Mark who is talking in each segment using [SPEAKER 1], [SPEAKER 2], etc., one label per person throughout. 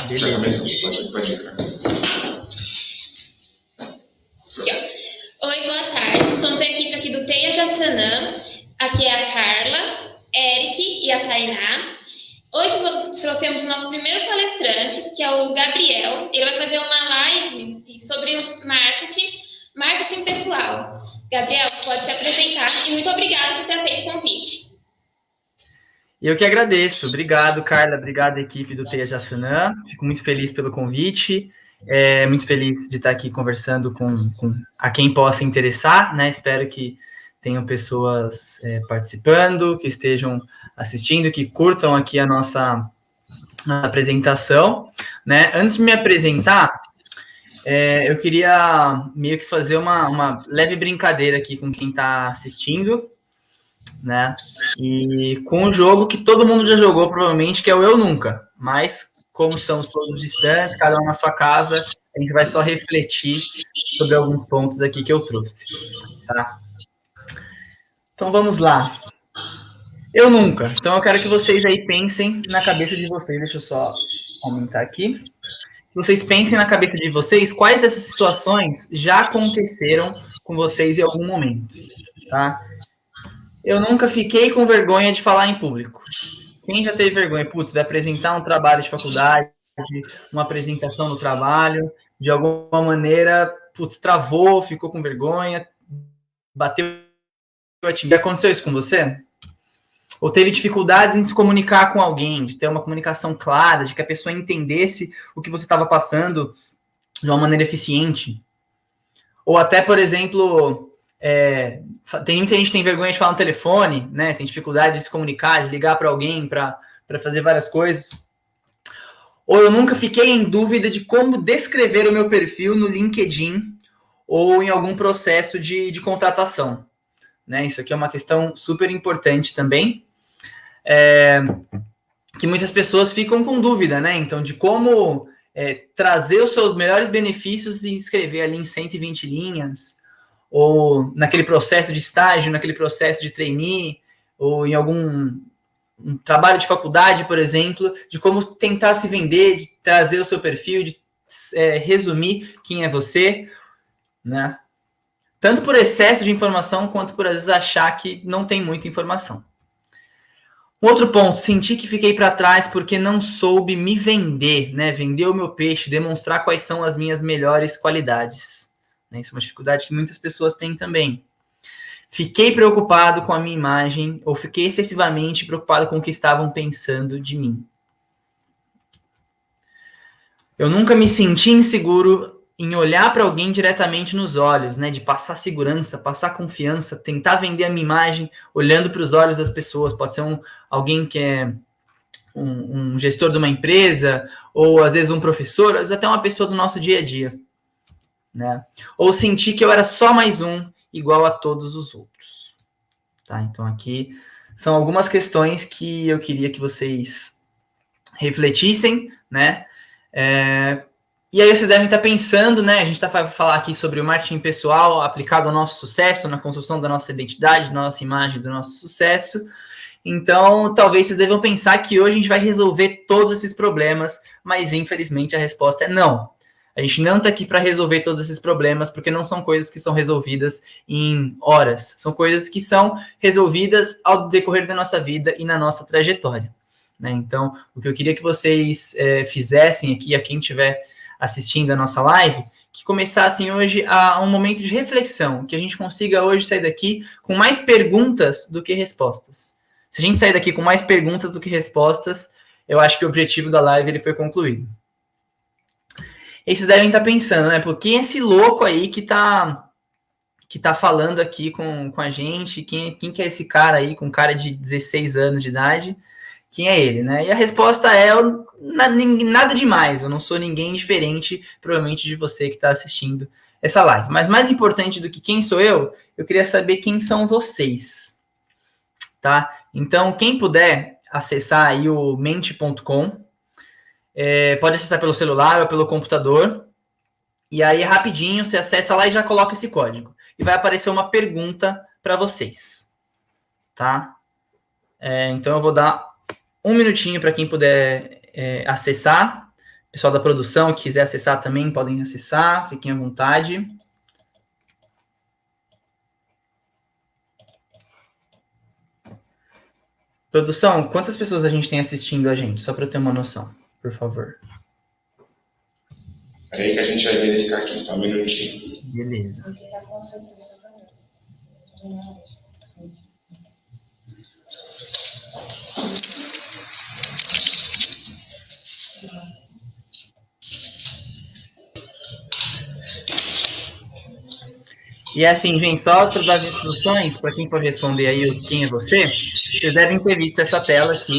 [SPEAKER 1] Beleza.
[SPEAKER 2] Oi, boa tarde. Somos a equipe aqui do Teia Jassanã. Aqui é a Carla, Eric e a Tainá. Hoje trouxemos o nosso primeiro palestrante, que é o Gabriel. Ele vai fazer uma live sobre marketing pessoal. Gabriel, pode se apresentar e muito obrigada por ter aceito o convite.
[SPEAKER 1] Eu que agradeço. Obrigado, Carla. Obrigado, equipe do Teia Jassanã. Fico muito feliz pelo convite. Muito feliz de estar aqui conversando com a quem possa interessar, né? Espero que tenham pessoas participando, que estejam assistindo, que curtam aqui a nossa apresentação, né? Antes de me apresentar, eu queria meio que fazer uma leve brincadeira aqui com quem está assistindo, né? E com um jogo que todo mundo já jogou, provavelmente, que é o Eu Nunca. Mas, como estamos todos distantes, cada um na sua casa, a gente vai só refletir sobre alguns pontos aqui que eu trouxe, tá? Então, vamos lá. Eu nunca. Então, eu quero que vocês aí pensem na cabeça de vocês. Deixa eu só aumentar aqui. Vocês pensem na cabeça de vocês quais dessas situações já aconteceram com vocês em algum momento, tá? Eu nunca fiquei com vergonha de falar em público. Quem já teve vergonha, de apresentar um trabalho de faculdade, uma apresentação no trabalho, de alguma maneira, travou, ficou com vergonha, bateu a time. Aconteceu isso com você? Ou teve dificuldades em se comunicar com alguém, de ter uma comunicação clara, de que a pessoa entendesse o que você estava passando de uma maneira eficiente? Ou até, por exemplo, tem muita gente que tem vergonha de falar no telefone, né? Tem dificuldade de se comunicar, de ligar para alguém para fazer várias coisas. Ou eu nunca fiquei em dúvida de como descrever o meu perfil no LinkedIn ou em algum processo de contratação, né? Isso aqui é uma questão super importante também, que muitas pessoas ficam com dúvida, né? Então, de como trazer os seus melhores benefícios e escrever ali em 120 linhas, ou naquele processo de estágio, naquele processo de trainee, ou em algum trabalho de faculdade, por exemplo, de como tentar se vender, de trazer o seu perfil, de resumir quem é você, né? Tanto por excesso de informação, quanto por, às vezes, achar que não tem muita informação. Um outro ponto, senti que fiquei para trás porque não soube me vender, né? Vender o meu peixe, demonstrar quais são as minhas melhores qualidades. Isso é uma dificuldade que muitas pessoas têm também. Fiquei preocupado com a minha imagem, ou fiquei excessivamente preocupado com o que estavam pensando de mim. Eu nunca me senti inseguro em olhar para alguém diretamente nos olhos, né? De passar segurança, passar confiança, tentar vender a minha imagem olhando para os olhos das pessoas. Pode ser alguém que é um gestor de uma empresa, ou às vezes um professor, às vezes até uma pessoa do nosso dia a dia, né? Ou sentir que eu era só mais um, igual a todos os outros. Tá? Então aqui são algumas questões que eu queria que vocês refletissem, né? E aí vocês devem estar pensando, né? A gente vai falar aqui sobre o marketing pessoal aplicado ao nosso sucesso, na construção da nossa identidade, da nossa imagem, do nosso sucesso. Então, talvez vocês devam pensar que hoje a gente vai resolver todos esses problemas, mas infelizmente a resposta é não. A gente não está aqui para resolver todos esses problemas, porque não são coisas que são resolvidas em horas. São coisas que são resolvidas ao decorrer da nossa vida e na nossa trajetória, né? Então, o que eu queria que vocês fizessem aqui, a quem estiver assistindo a nossa live, que começassem hoje a um momento de reflexão, que a gente consiga hoje sair daqui com mais perguntas do que respostas. Se a gente sair daqui com mais perguntas do que respostas, eu acho que o objetivo da live ele foi concluído. E vocês devem estar pensando, né? Por quem é esse louco aí que tá falando aqui com a gente? Quem que é esse cara aí com cara de 16 anos de idade? Quem é ele, né? E a resposta é nada demais. Eu não sou ninguém diferente, provavelmente, de você que está assistindo essa live. Mas mais importante do que quem sou eu queria saber quem são vocês, tá? Então, quem puder acessar aí o mente.com, pode acessar pelo celular ou pelo computador, e aí rapidinho você acessa lá e já coloca esse código. E vai aparecer uma pergunta para vocês, tá? Então eu vou dar um minutinho para quem puder acessar. pessoal da produção que quiser acessar também, podem acessar, fiquem à vontade. Produção, quantas pessoas a gente tem assistindo a gente? Só para eu ter uma noção, por favor.
[SPEAKER 3] Peraí que a gente vai verificar aqui, só um minutinho.
[SPEAKER 1] Beleza. E assim, gente, só para dar as instruções, para quem for responder aí quem é você, vocês devem ter visto essa tela aqui,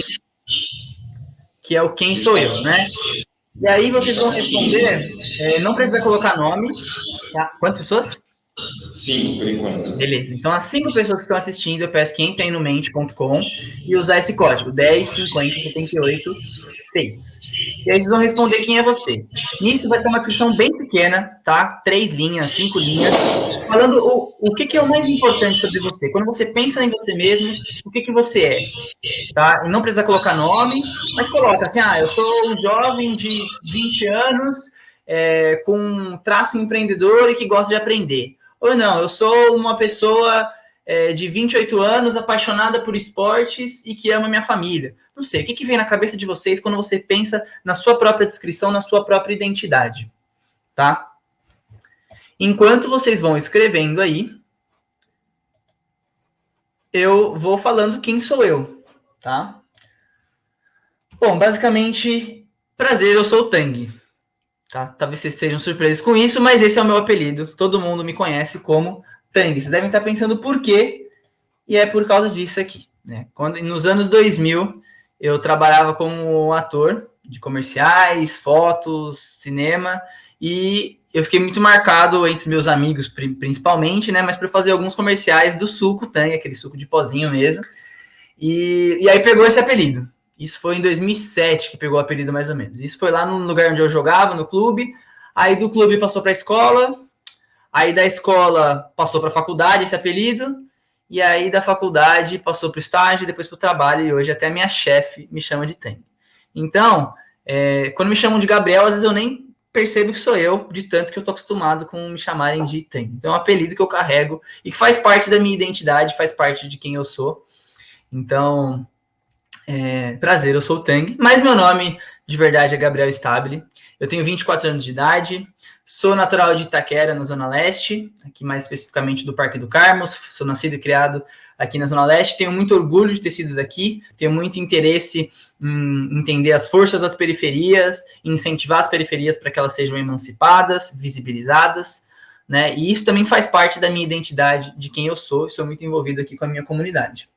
[SPEAKER 1] que é o quem sou eu, né? E aí vocês vão responder, não precisa colocar nome, tá? Quantas pessoas?
[SPEAKER 3] 5, por enquanto.
[SPEAKER 1] Beleza, então as 5 pessoas que estão assistindo, eu peço que entrem no mente.com e usar esse código, 105078-6. E aí vocês vão responder quem é você. Nisso vai ser uma descrição bem pequena, tá? 3 linhas, 5 linhas, falando o que é o mais importante sobre você. Quando você pensa em você mesmo, o que você é, tá? E não precisa colocar nome, mas coloca assim, eu sou um jovem de 20 anos, com um traço empreendedor e que gosta de aprender. Ou não, eu sou uma pessoa de 28 anos, apaixonada por esportes e que ama minha família. Não sei, o que vem na cabeça de vocês quando você pensa na sua própria descrição, na sua própria identidade, tá? Enquanto vocês vão escrevendo aí, eu vou falando quem sou eu, tá? Bom, basicamente, prazer, eu sou o Tang. Tá? Talvez vocês estejam surpresos com isso, mas esse é o meu apelido. Todo mundo me conhece como Tang. Vocês devem estar pensando por quê, e é por causa disso aqui, né? Nos anos 2000, eu trabalhava como ator de comerciais, fotos, cinema, e eu fiquei muito marcado entre meus amigos, principalmente, né? Mas para fazer alguns comerciais do suco Tang, aquele suco de pozinho mesmo, e aí pegou esse apelido. Isso foi em 2007 que pegou o apelido, mais ou menos. Isso foi lá no lugar onde eu jogava, no clube. Aí do clube passou para a escola. Aí da escola passou para a faculdade, esse apelido. E aí da faculdade passou para o estágio, depois para o trabalho. E hoje até a minha chefe me chama de Tang. Então, quando me chamam de Gabriel, às vezes eu nem percebo que sou eu, de tanto que eu estou acostumado com me chamarem de Tang. Então é um apelido que eu carrego e que faz parte da minha identidade, faz parte de quem eu sou. Então... prazer, eu sou o Tang, mas meu nome de verdade é Gabriel Stabile. Eu tenho 24 anos de idade, sou natural de Itaquera, na Zona Leste, aqui mais especificamente do Parque do Carmo. Sou nascido e criado aqui na Zona Leste. Tenho muito orgulho de ter sido daqui, tenho muito interesse em entender as forças das periferias, em incentivar as periferias para que elas sejam emancipadas, visibilizadas, né? E isso também faz parte da minha identidade, de quem eu sou muito envolvido aqui com a minha comunidade.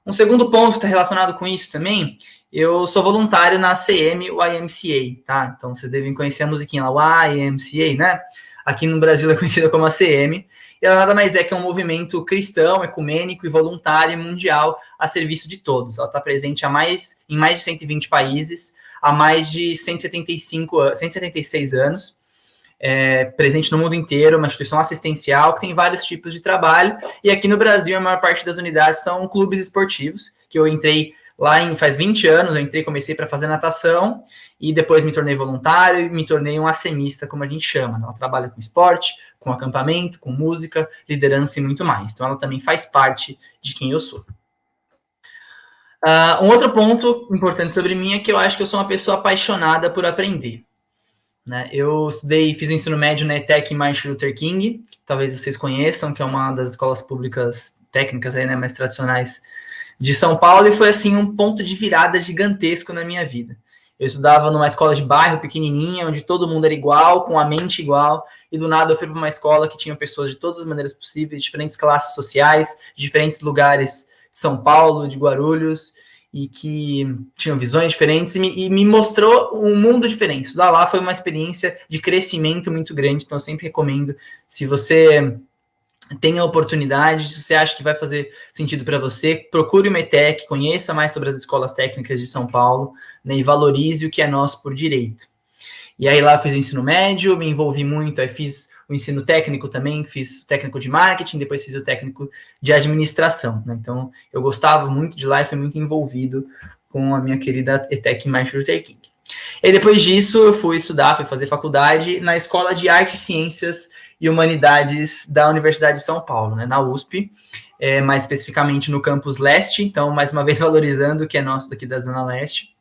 [SPEAKER 1] Um segundo ponto que está relacionado com isso também, eu sou voluntário na CM YMCA, tá? Então, vocês devem conhecer a musiquinha lá, YMCA, né? Aqui no Brasil é conhecida como a CM. E ela nada mais é que um movimento cristão, ecumênico e voluntário mundial a serviço de todos. Ela está presente em mais de 120 países, há mais de 176 anos. Presente no mundo inteiro, uma instituição assistencial que tem vários tipos de trabalho, e aqui no Brasil a maior parte das unidades são clubes esportivos, que eu entrei lá faz 20 anos, comecei para fazer natação, e depois me tornei voluntário e me tornei um acemista, como a gente chama. Ela trabalha com esporte, com acampamento, com música, liderança e muito mais. Então ela também faz parte de quem eu sou. Um outro ponto importante sobre mim é que eu acho que eu sou uma pessoa apaixonada por aprender. Né? Eu fiz o ensino médio na ETEC Martin Luther King, que talvez vocês conheçam, que é uma das escolas públicas técnicas aí, né, mais tradicionais de São Paulo, e foi assim um ponto de virada gigantesco na minha vida. Eu estudava numa escola de bairro pequenininha, onde todo mundo era igual, com a mente igual, e do nada eu fui para uma escola que tinha pessoas de todas as maneiras possíveis, diferentes classes sociais, diferentes lugares de São Paulo, de Guarulhos, e que tinham visões diferentes, e me mostrou um mundo diferente. Estudar lá foi uma experiência de crescimento muito grande, então eu sempre recomendo, se você tem a oportunidade, se você acha que vai fazer sentido para você, procure uma ETEC, conheça mais sobre as escolas técnicas de São Paulo, né, e valorize o que é nosso por direito. E aí lá eu fiz o ensino médio, me envolvi muito, aí fiz o ensino técnico também, fiz o técnico de marketing, depois fiz o técnico de administração, né? Então eu gostava muito de lá e fui muito envolvido com a minha querida ETEC Martin Luther King. E depois disso, eu fui fazer faculdade na Escola de Artes, Ciências e Humanidades da Universidade de São Paulo, né, na USP, mais especificamente no campus leste, então, mais uma vez valorizando o que é nosso daqui da Zona Leste,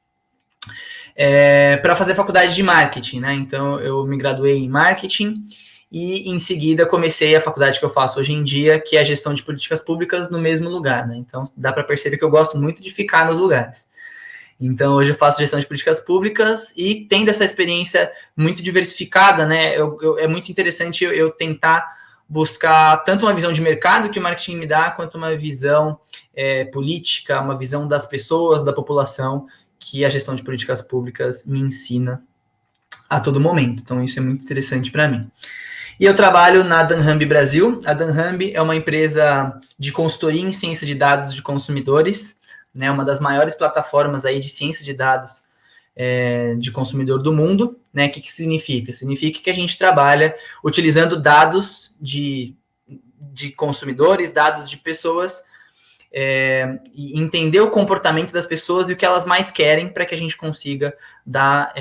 [SPEAKER 1] para fazer faculdade de marketing, né? Então, eu me graduei em marketing e, em seguida, comecei a faculdade que eu faço hoje em dia, que é a gestão de políticas públicas no mesmo lugar, né? Então, dá para perceber que eu gosto muito de ficar nos lugares. Então, hoje eu faço gestão de políticas públicas e tendo essa experiência muito diversificada, né? É muito interessante eu tentar buscar tanto uma visão de mercado que o marketing me dá, quanto uma visão política, uma visão das pessoas, da população, que a gestão de políticas públicas me ensina a todo momento. Então, isso é muito interessante para mim. E eu trabalho na Dunhamby Brasil. A Dunhamby é uma empresa de consultoria em ciência de dados de consumidores, né, uma das maiores plataformas aí de ciência de dados de consumidor do mundo, né? O que significa? Significa que a gente trabalha utilizando dados de consumidores, dados de pessoas, e entender o comportamento das pessoas e o que elas mais querem para que a gente consiga dar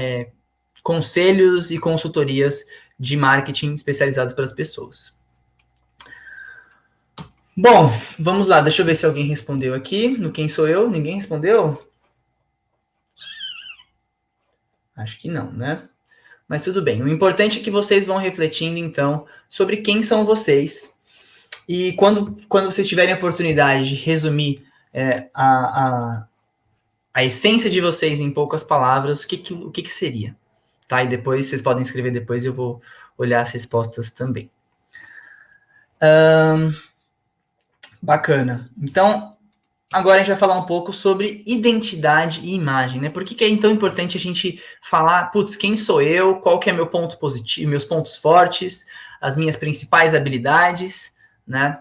[SPEAKER 1] conselhos e consultorias de marketing especializados para as pessoas. Bom, vamos lá, deixa eu ver se alguém respondeu aqui. No Quem Sou Eu? Ninguém respondeu? Acho que não, né? Mas tudo bem. O importante é que vocês vão refletindo, então, sobre quem são vocês. E quando vocês tiverem a oportunidade de resumir a essência de vocês em poucas palavras, o que seria? Tá? E depois, vocês podem escrever depois, eu vou olhar as respostas também. Bacana. Então, agora a gente vai falar um pouco sobre identidade e imagem, né? Por que é tão importante a gente falar, putz, quem sou eu, qual que é meu ponto positivo, meus pontos fortes, as minhas principais habilidades, né?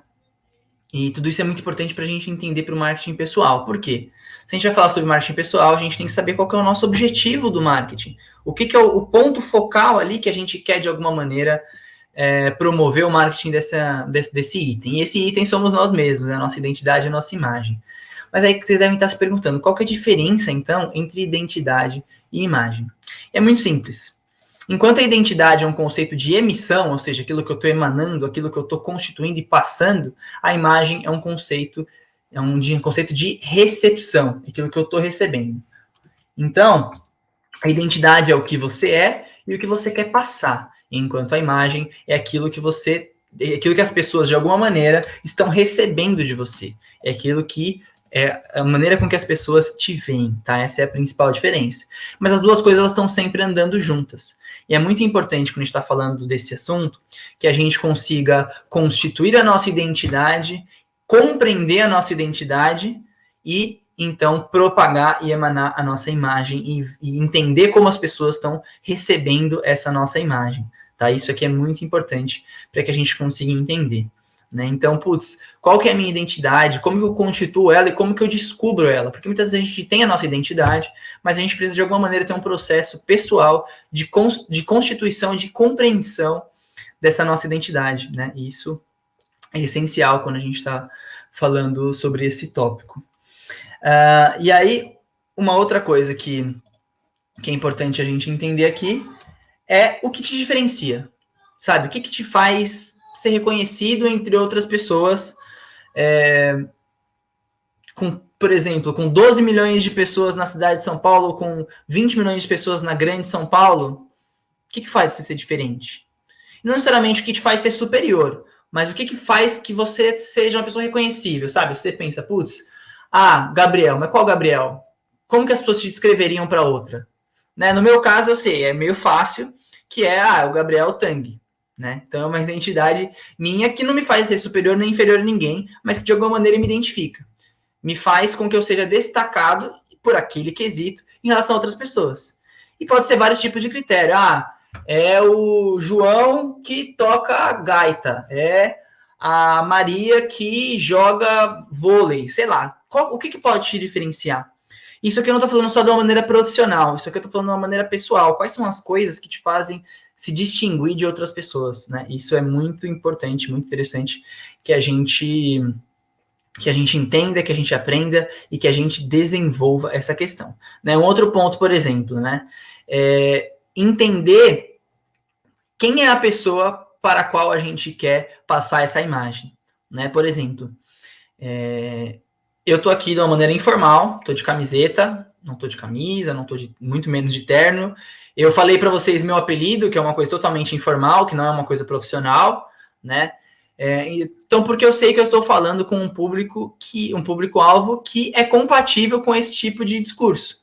[SPEAKER 1] E tudo isso é muito importante para a gente entender para o marketing pessoal. Por quê? Se a gente vai falar sobre marketing pessoal, a gente tem que saber qual que é o nosso objetivo do marketing. O que é o ponto focal ali que a gente quer, de alguma maneira, promover o marketing desse item. E esse item somos nós mesmos, né? A nossa identidade e a nossa imagem. Mas aí vocês devem estar se perguntando, qual que é a diferença, então, entre identidade e imagem? É muito simples. Enquanto a identidade é um conceito de emissão, ou seja, aquilo que eu estou emanando, aquilo que eu estou constituindo e passando, a imagem é um conceito de recepção, aquilo que eu estou recebendo. Então, a identidade é o que você é e o que você quer passar, enquanto a imagem é aquilo que as pessoas, de alguma maneira, estão recebendo de você. É aquilo que é a maneira com que as pessoas te veem, tá? Essa é a principal diferença. Mas as duas coisas, elas estão sempre andando juntas. E é muito importante, quando a gente está falando desse assunto, que a gente consiga constituir a nossa identidade, compreender a nossa identidade e, então, propagar e emanar a nossa imagem e entender como as pessoas estão recebendo essa nossa imagem, tá? Isso aqui é muito importante para que a gente consiga entender. Né? Então, qual que é a minha identidade, como que eu constituo ela e como que eu descubro ela? Porque muitas vezes a gente tem a nossa identidade, mas a gente precisa de alguma maneira ter um processo pessoal de constituição, de compreensão dessa nossa identidade, né? E isso é essencial quando a gente está falando sobre esse tópico. E aí, uma outra coisa que é importante a gente entender aqui é o que te diferencia, sabe? O que te faz ser reconhecido entre outras pessoas, por exemplo, com 12 milhões de pessoas na cidade de São Paulo, com 20 milhões de pessoas na grande São Paulo, o que faz você ser diferente? Não necessariamente o que te faz ser superior, mas o que faz que você seja uma pessoa reconhecível, sabe? Você pensa, Gabriel, mas qual Gabriel? Como que as pessoas te descreveriam para outra? Né? No meu caso, eu sei, é meio fácil, que é o Gabriel Tang. Né? Então é uma identidade minha que não me faz ser superior nem inferior a ninguém, mas que de alguma maneira me identifica. Me faz com que eu seja destacado por aquele quesito em relação a outras pessoas. E pode ser vários tipos de critério. É o João que toca gaita, é a Maria que joga vôlei, sei lá. O que pode te diferenciar? Isso aqui eu não estou falando só de uma maneira profissional, isso aqui eu estou falando de uma maneira pessoal. Quais são as coisas que te fazem se distinguir de outras pessoas, né? Isso é muito importante, muito interessante que a gente que a gente entenda, que a gente aprenda e que a gente desenvolva essa questão. Né? Um outro ponto, por exemplo, né? Entender quem é a pessoa para a qual a gente quer passar essa imagem. Né? Por exemplo, eu estou aqui de uma maneira informal, estou de camiseta, não estou de camisa, não estou muito menos de terno. Eu falei para vocês meu apelido, que é uma coisa totalmente informal, que não é uma coisa profissional, né? Então, porque eu sei que eu estou falando com um público-alvo que é compatível com esse tipo de discurso.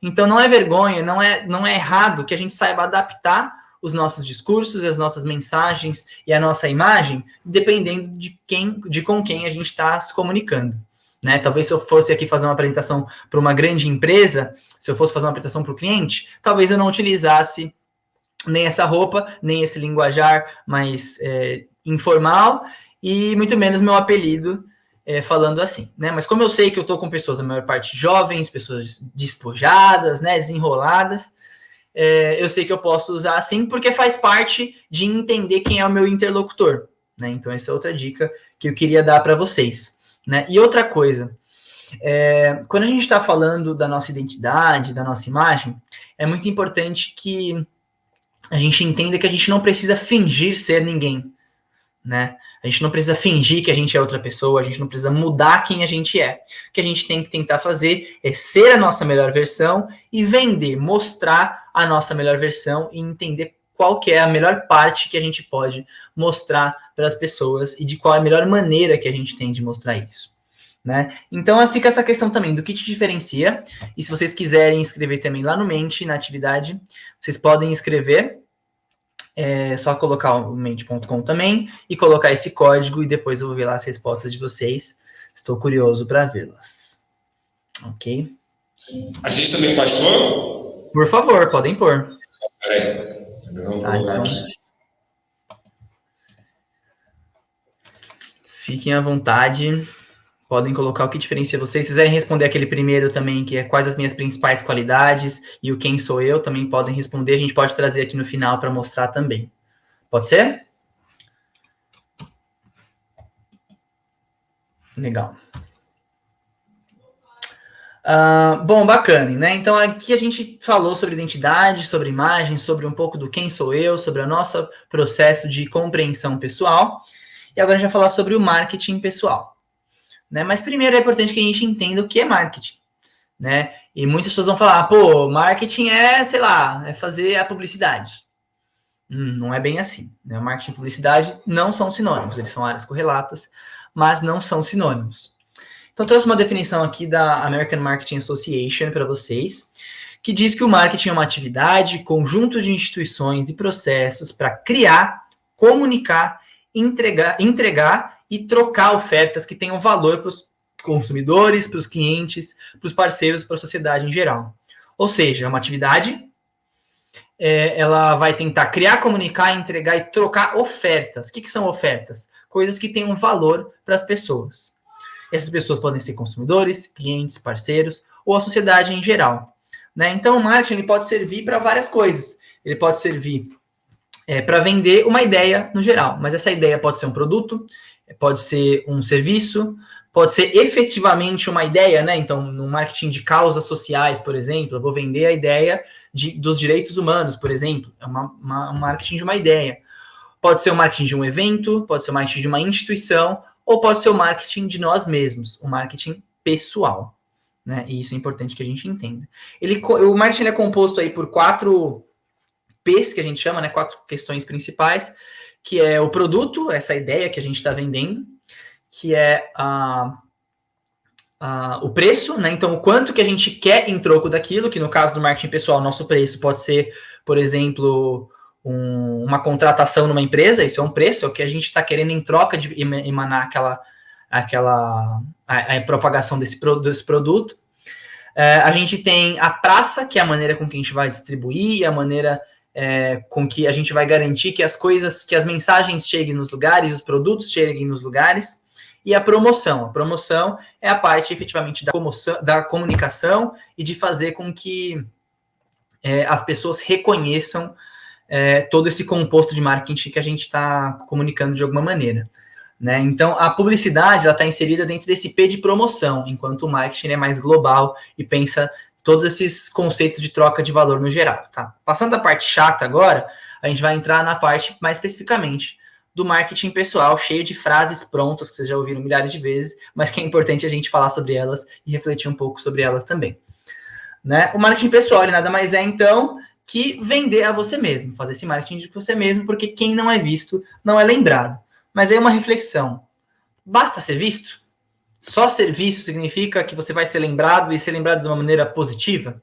[SPEAKER 1] Então, não é vergonha, não é errado que a gente saiba adaptar os nossos discursos, as nossas mensagens e a nossa imagem, dependendo de com quem a gente está se comunicando. Né? Talvez se eu fosse aqui fazer uma apresentação para uma grande empresa, se eu fosse fazer uma apresentação para o cliente, talvez eu não utilizasse nem essa roupa, nem esse linguajar mais informal, e muito menos meu apelido falando assim, né? Mas como eu sei que eu estou com pessoas, a maior parte jovens, pessoas despojadas, né, desenroladas, eu sei que eu posso usar assim, porque faz parte de entender quem é o meu interlocutor, né? Então essa é outra dica que eu queria dar para vocês, né? E outra coisa, quando a gente está falando da nossa identidade, da nossa imagem, é muito importante que a gente entenda que a gente não precisa fingir ser ninguém, né? A gente não precisa fingir que a gente é outra pessoa, a gente não precisa mudar quem a gente é. O que a gente tem que tentar fazer é ser a nossa melhor versão e vender, mostrar a nossa melhor versão e entender qual que é a melhor parte que a gente pode mostrar para as pessoas e de qual é a melhor maneira que a gente tem de mostrar isso. Né? Então fica essa questão também do que te diferencia, e se vocês quiserem escrever também lá no Mente, na atividade, vocês podem escrever, só colocar o mente.com também e colocar esse código e depois eu vou ver lá as respostas de vocês, estou curioso para vê-las. Ok?
[SPEAKER 3] A gente também pode pôr?
[SPEAKER 1] Por favor, podem pôr.
[SPEAKER 3] Peraí, vamos colocar
[SPEAKER 1] então,
[SPEAKER 3] aqui.
[SPEAKER 1] Fiquem à vontade. Podem colocar o que diferencia vocês. Se quiserem responder aquele primeiro também, que é quais as minhas principais qualidades e o quem sou eu, também podem responder. A gente pode trazer aqui no final para mostrar também. Pode ser? Legal. Bom, bacana, né? Então aqui a gente falou sobre identidade, sobre imagem, sobre um pouco do quem sou eu, sobre o nosso processo de compreensão pessoal. E agora a gente vai falar sobre o marketing pessoal. Né? Mas primeiro é importante que a gente entenda o que é marketing, né? E muitas pessoas vão falar, pô, marketing sei lá, é fazer a publicidade. Não é bem assim, né? Marketing e publicidade não são sinônimos, eles são áreas correlatas, mas não são sinônimos. Então, trouxe uma definição aqui da American Marketing Association para vocês, que diz que o marketing é uma atividade, conjunto de instituições e processos para criar, comunicar, entregar e trocar ofertas que tenham valor para os consumidores, para os clientes, para os parceiros, para a sociedade em geral. Ou seja, é uma atividade, ela vai tentar criar, comunicar, entregar e trocar ofertas. O que são ofertas? Coisas que tenham valor para as pessoas. Essas pessoas podem ser consumidores, clientes, parceiros ou a sociedade em geral. Né? Então, o marketing ele pode servir para várias coisas. Ele pode servir para vender uma ideia no geral, mas essa ideia pode ser um produto, pode ser um serviço, pode ser efetivamente uma ideia, né? Então, no marketing de causas sociais, por exemplo, eu vou vender a ideia dos direitos humanos, por exemplo, é um marketing de uma ideia. Pode ser o marketing de um evento, pode ser o marketing de uma instituição, ou pode ser o marketing de nós mesmos, o marketing pessoal, né? E isso é importante que a gente entenda. O marketing é composto aí por 4 P's, que a gente chama, né? 4 questões principais, que é o produto, essa ideia que a gente está vendendo, que é o preço, né? Então, o quanto que a gente quer em troco daquilo, que no caso do marketing pessoal, nosso preço pode ser, por exemplo, uma contratação numa empresa, isso é um preço, é o que a gente está querendo em troca de emanar a propagação desse produto. A gente tem a praça, que é a maneira com que a gente vai distribuir, a maneira com que a gente vai garantir que as mensagens cheguem nos lugares, os produtos cheguem nos lugares, e a promoção. A promoção é a parte, efetivamente, da comunicação e de fazer com que as pessoas reconheçam todo esse composto de marketing que a gente está comunicando de alguma maneira. né? Então, a publicidade está inserida dentro desse P de promoção, enquanto o marketing é mais global e pensa todos esses conceitos de troca de valor no geral, tá? Passando da parte chata agora, a gente vai entrar na parte mais especificamente do marketing pessoal, cheio de frases prontas, que vocês já ouviram milhares de vezes, mas que é importante a gente falar sobre elas e refletir um pouco sobre elas também, né? O marketing pessoal, ele nada mais é, então, que vender a você mesmo, fazer esse marketing de você mesmo, porque quem não é visto não é lembrado. Mas aí uma reflexão, basta ser visto? Só ser visto significa que você vai ser lembrado e ser lembrado de uma maneira positiva?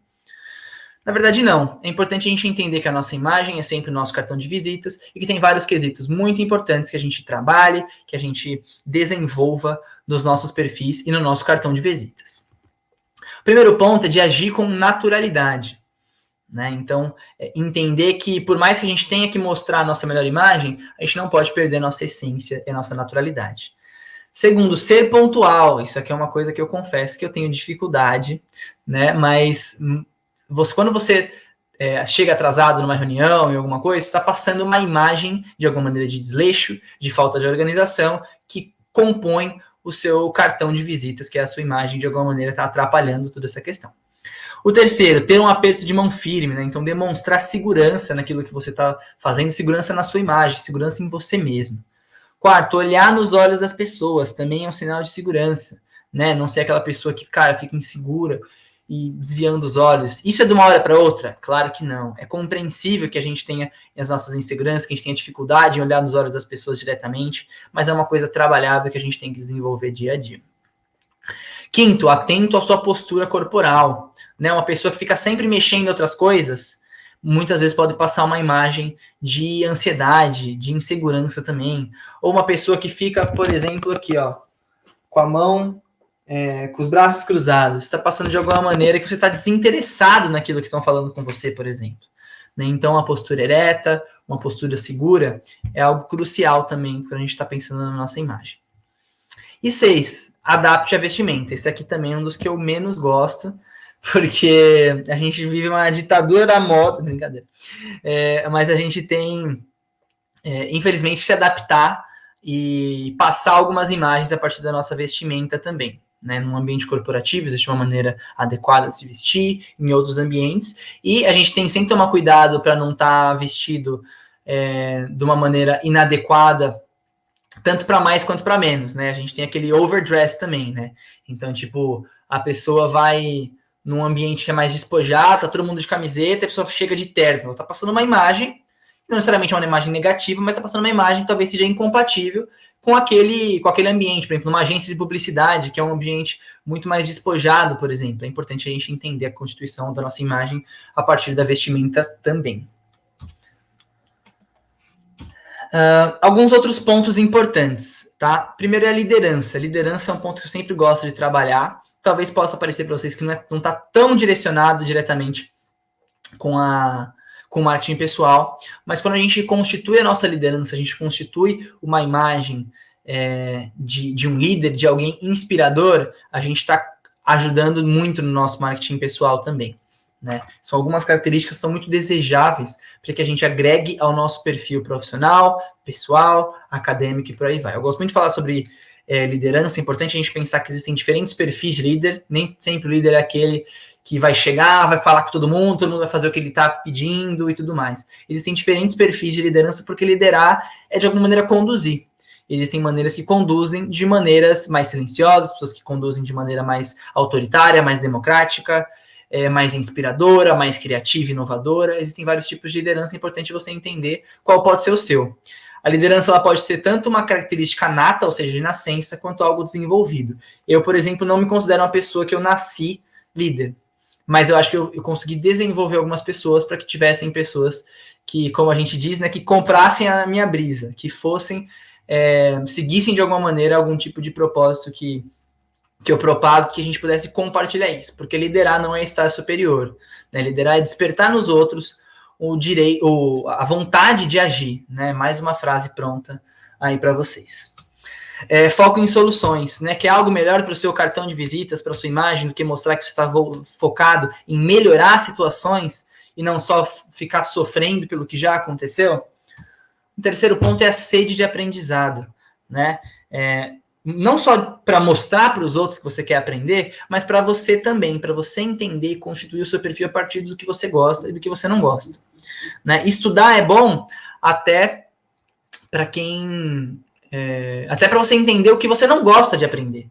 [SPEAKER 1] Na verdade, não. É importante a gente entender que a nossa imagem é sempre o nosso cartão de visitas e que tem vários quesitos muito importantes que a gente trabalhe, que a gente desenvolva nos nossos perfis e no nosso cartão de visitas. O primeiro ponto é de agir com naturalidade, né? Então, entender que por mais que a gente tenha que mostrar a nossa melhor imagem, a gente não pode perder nossa essência e a nossa naturalidade. Segundo, ser pontual. Isso aqui é uma coisa que eu confesso que eu tenho dificuldade, né? Mas quando você chega atrasado numa reunião, em alguma coisa, está passando uma imagem, de alguma maneira, de desleixo, de falta de organização, que compõe o seu cartão de visitas, que é a sua imagem, de alguma maneira, está atrapalhando toda essa questão. O terceiro, ter um aperto de mão firme, né? Então, demonstrar segurança naquilo que você está fazendo, segurança na sua imagem, segurança em você mesmo. Quarto, olhar nos olhos das pessoas, também é um sinal de segurança, né? Não ser aquela pessoa que, cara, fica insegura e desviando os olhos. Isso é de uma hora para outra? Claro que não. É compreensível que a gente tenha as nossas inseguranças, que a gente tenha dificuldade em olhar nos olhos das pessoas diretamente, mas é uma coisa trabalhável que a gente tem que desenvolver dia a dia. Quinto, atento à sua postura corporal, né? Uma pessoa que fica sempre mexendo em outras coisas, muitas vezes pode passar uma imagem de ansiedade, de insegurança também. Ou uma pessoa que fica, por exemplo, aqui, ó, com a mão, com os braços cruzados, está passando de alguma maneira que você está desinteressado naquilo que estão falando com você, por exemplo. Né? Então, a postura ereta, uma postura segura, é algo crucial também quando a gente está pensando na nossa imagem. E 6, adapte a vestimenta. Esse aqui também é um dos que eu menos gosto, porque a gente vive uma ditadura da moda, brincadeira, mas a gente tem, infelizmente, se adaptar e passar algumas imagens a partir da nossa vestimenta também, né? Num ambiente corporativo existe uma maneira adequada de se vestir, em outros ambientes, e a gente tem sempre que tomar cuidado para não estar vestido de uma maneira inadequada, tanto para mais quanto para menos, né? A gente tem aquele overdress também, né? Então, tipo, a pessoa vai num ambiente que é mais despojado, tá todo mundo de camiseta, a pessoa chega de terno, ela tá passando uma imagem, não necessariamente uma imagem negativa, mas tá passando uma imagem que talvez seja incompatível com aquele ambiente, por exemplo, numa agência de publicidade, que é um ambiente muito mais despojado, por exemplo. É importante a gente entender a constituição da nossa imagem a partir da vestimenta também. Alguns outros pontos importantes, tá? Primeiro é a liderança. Liderança é um ponto que eu sempre gosto de trabalhar. Talvez possa parecer para vocês que não está tão direcionado diretamente com o marketing pessoal, mas quando a gente constitui a nossa liderança, a gente constitui uma imagem de um líder, de alguém inspirador, a gente está ajudando muito no nosso marketing pessoal também. Né? São algumas características que são muito desejáveis para que a gente agregue ao nosso perfil profissional, pessoal, acadêmico e por aí vai. Eu gosto muito de falar sobre liderança. É importante a gente pensar que existem diferentes perfis de líder, nem sempre o líder é aquele que vai chegar, vai falar com todo mundo vai fazer o que ele está pedindo e tudo mais. Existem diferentes perfis de liderança porque liderar é de alguma maneira conduzir. Existem maneiras que conduzem de maneiras mais silenciosas, pessoas que conduzem de maneira mais autoritária, mais democrática, mais inspiradora, mais criativa, inovadora. Existem vários tipos de liderança, é importante você entender qual pode ser o seu. A liderança ela pode ser tanto uma característica nata, ou seja, de nascença, quanto algo desenvolvido. Eu, por exemplo, não me considero uma pessoa que eu nasci líder, mas eu acho que eu consegui desenvolver algumas pessoas para que tivessem pessoas que, como a gente diz, né, que comprassem a minha brisa, que fossem, seguissem de alguma maneira algum tipo de propósito que eu propago, que a gente pudesse compartilhar isso, porque liderar não é estar superior, né? Liderar é despertar nos outros a vontade de agir, né? Mais uma frase pronta aí para vocês. Foco em soluções, né? Que é algo melhor para o seu cartão de visitas, para a sua imagem, do que mostrar que você está focado em melhorar situações e não só ficar sofrendo pelo que já aconteceu. O terceiro ponto é a sede de aprendizado. né? Não só para mostrar para os outros que você quer aprender, mas para você também, para você entender e constituir o seu perfil a partir do que você gosta e do que você não gosta, né? Estudar é bom até para quem... até para você entender o que você não gosta de aprender,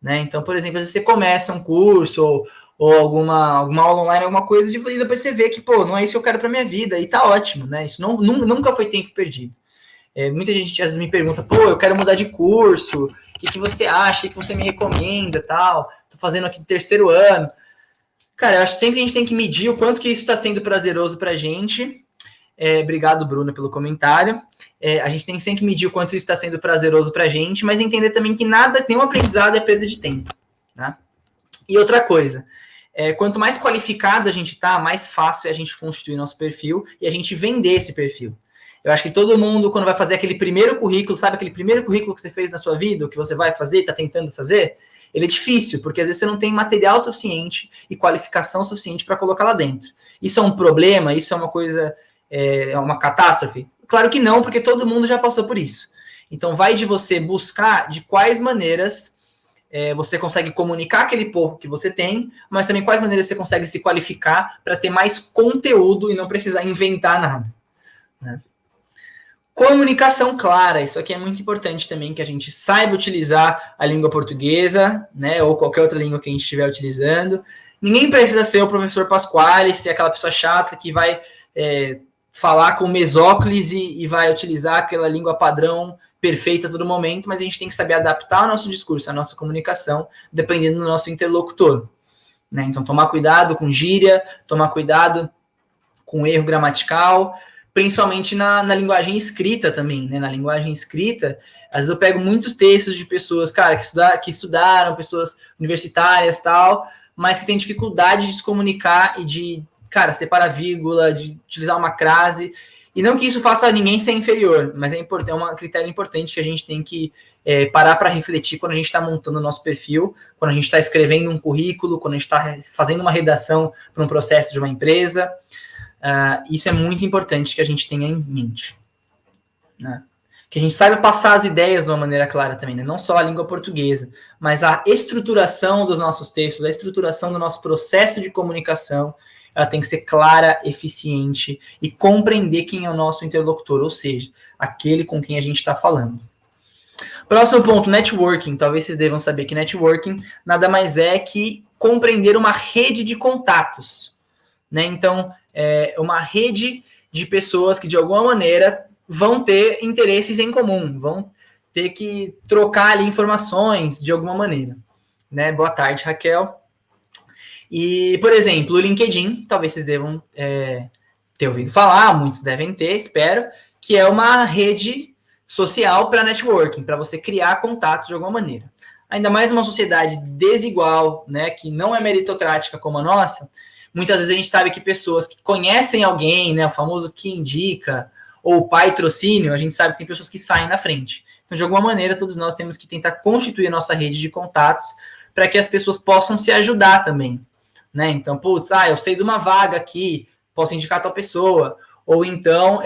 [SPEAKER 1] né? Então, por exemplo, às vezes você começa um curso ou alguma aula online, alguma coisa, e depois você vê que, pô, não é isso que eu quero para minha vida, e tá ótimo, né? Isso nunca foi tempo perdido. Muita gente às vezes me pergunta, pô, eu quero mudar de curso, o que você acha, o que você me recomenda, tal, tô fazendo aqui 3º ano. Cara, eu acho que sempre a gente tem que medir o quanto que isso está sendo prazeroso pra gente. Obrigado, Bruna, pelo comentário. A gente tem sempre que medir o quanto isso está sendo prazeroso pra gente, mas entender também que nenhum aprendizado é perda de tempo, né? E outra coisa, quanto mais qualificado a gente tá, mais fácil é a gente construir nosso perfil e a gente vender esse perfil. Eu acho que todo mundo, quando vai fazer aquele primeiro currículo, sabe aquele primeiro currículo que você fez na sua vida, o que você vai fazer, está tentando fazer, ele é difícil, porque às vezes você não tem material suficiente e qualificação suficiente para colocar lá dentro. Isso é um problema? Isso é uma coisa, é uma catástrofe? Claro que não, porque todo mundo já passou por isso. Então vai de você buscar de quais maneiras você consegue comunicar aquele pouco que você tem, mas também quais maneiras você consegue se qualificar para ter mais conteúdo e não precisar inventar nada, né? Comunicação clara, isso aqui é muito importante também, que a gente saiba utilizar a língua portuguesa, né, ou qualquer outra língua que a gente estiver utilizando. Ninguém precisa ser o professor Pasquale, ser aquela pessoa chata que vai falar com Mesóclise e vai utilizar aquela língua padrão perfeita a todo momento, mas a gente tem que saber adaptar o nosso discurso, a nossa comunicação, dependendo do nosso interlocutor, né? Então, tomar cuidado com gíria, tomar cuidado com erro gramatical, principalmente na linguagem escrita também, né? Na linguagem escrita, às vezes eu pego muitos textos de pessoas, cara, que estudaram, pessoas universitárias, tal, mas que têm dificuldade de se comunicar e de, cara, separar vírgula, de utilizar uma crase, e não que isso faça ninguém ser inferior, mas é um critério importante que a gente tem que parar para refletir quando a gente está montando o nosso perfil, quando a gente está escrevendo um currículo, quando a gente está fazendo uma redação para um processo de uma empresa. Isso é muito importante que a gente tenha em mente, né? Que a gente saiba passar as ideias de uma maneira clara também, né? Não só a língua portuguesa, mas a estruturação dos nossos textos, a estruturação do nosso processo de comunicação, ela tem que ser clara, eficiente e compreender quem é o nosso interlocutor, ou seja, aquele com quem a gente está falando. Próximo ponto, networking. Talvez vocês devam saber que networking nada mais é que compreender uma rede de contatos, né? Então, uma rede de pessoas que, de alguma maneira, vão ter interesses em comum, vão ter que trocar ali informações de alguma maneira, né? Boa tarde, Raquel. E, por exemplo, o LinkedIn, talvez vocês devam ter ouvido falar, muitos devem ter, espero, que é uma rede social para networking, para você criar contatos de alguma maneira. Ainda mais numa sociedade desigual, né, que não é meritocrática como a nossa, muitas vezes a gente sabe que pessoas que conhecem alguém, né, o famoso que indica, ou patrocínio, a gente sabe que tem pessoas que saem na frente. Então, de alguma maneira, todos nós temos que tentar constituir a nossa rede de contatos para que as pessoas possam se ajudar também, né? Então, putz, eu sei de uma vaga aqui, posso indicar tal pessoa. Ou então,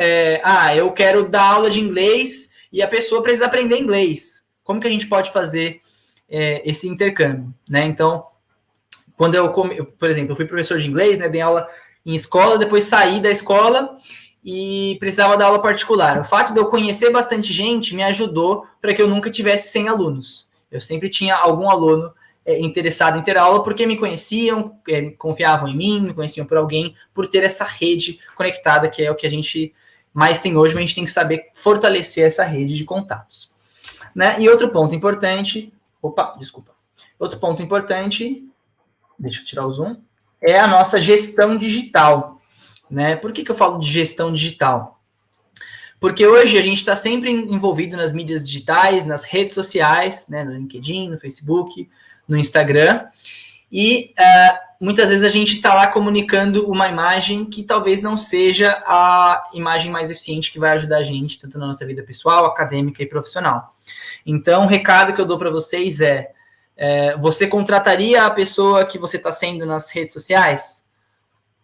[SPEAKER 1] eu quero dar aula de inglês e a pessoa precisa aprender inglês. Como que a gente pode fazer esse intercâmbio, né? Então, quando por exemplo, eu fui professor de inglês, né? Dei aula em escola, depois saí da escola e precisava dar aula particular. O fato de eu conhecer bastante gente me ajudou para que eu nunca tivesse 100 alunos. Eu sempre tinha algum aluno interessado em ter aula, porque me conheciam, confiavam em mim, me conheciam por alguém, por ter essa rede conectada, que é o que a gente mais tem hoje, mas a gente tem que saber fortalecer essa rede de contatos, né? E outro ponto importante, outro ponto importante, deixa eu tirar o zoom, é a nossa gestão digital, né? Por que eu falo de gestão digital? Porque hoje a gente está sempre envolvido nas mídias digitais, nas redes sociais, né? No LinkedIn, no Facebook, no Instagram, e muitas vezes a gente está lá comunicando uma imagem que talvez não seja a imagem mais eficiente que vai ajudar a gente, tanto na nossa vida pessoal, acadêmica e profissional. Então, o recado que eu dou para vocês você contrataria a pessoa que você está sendo nas redes sociais?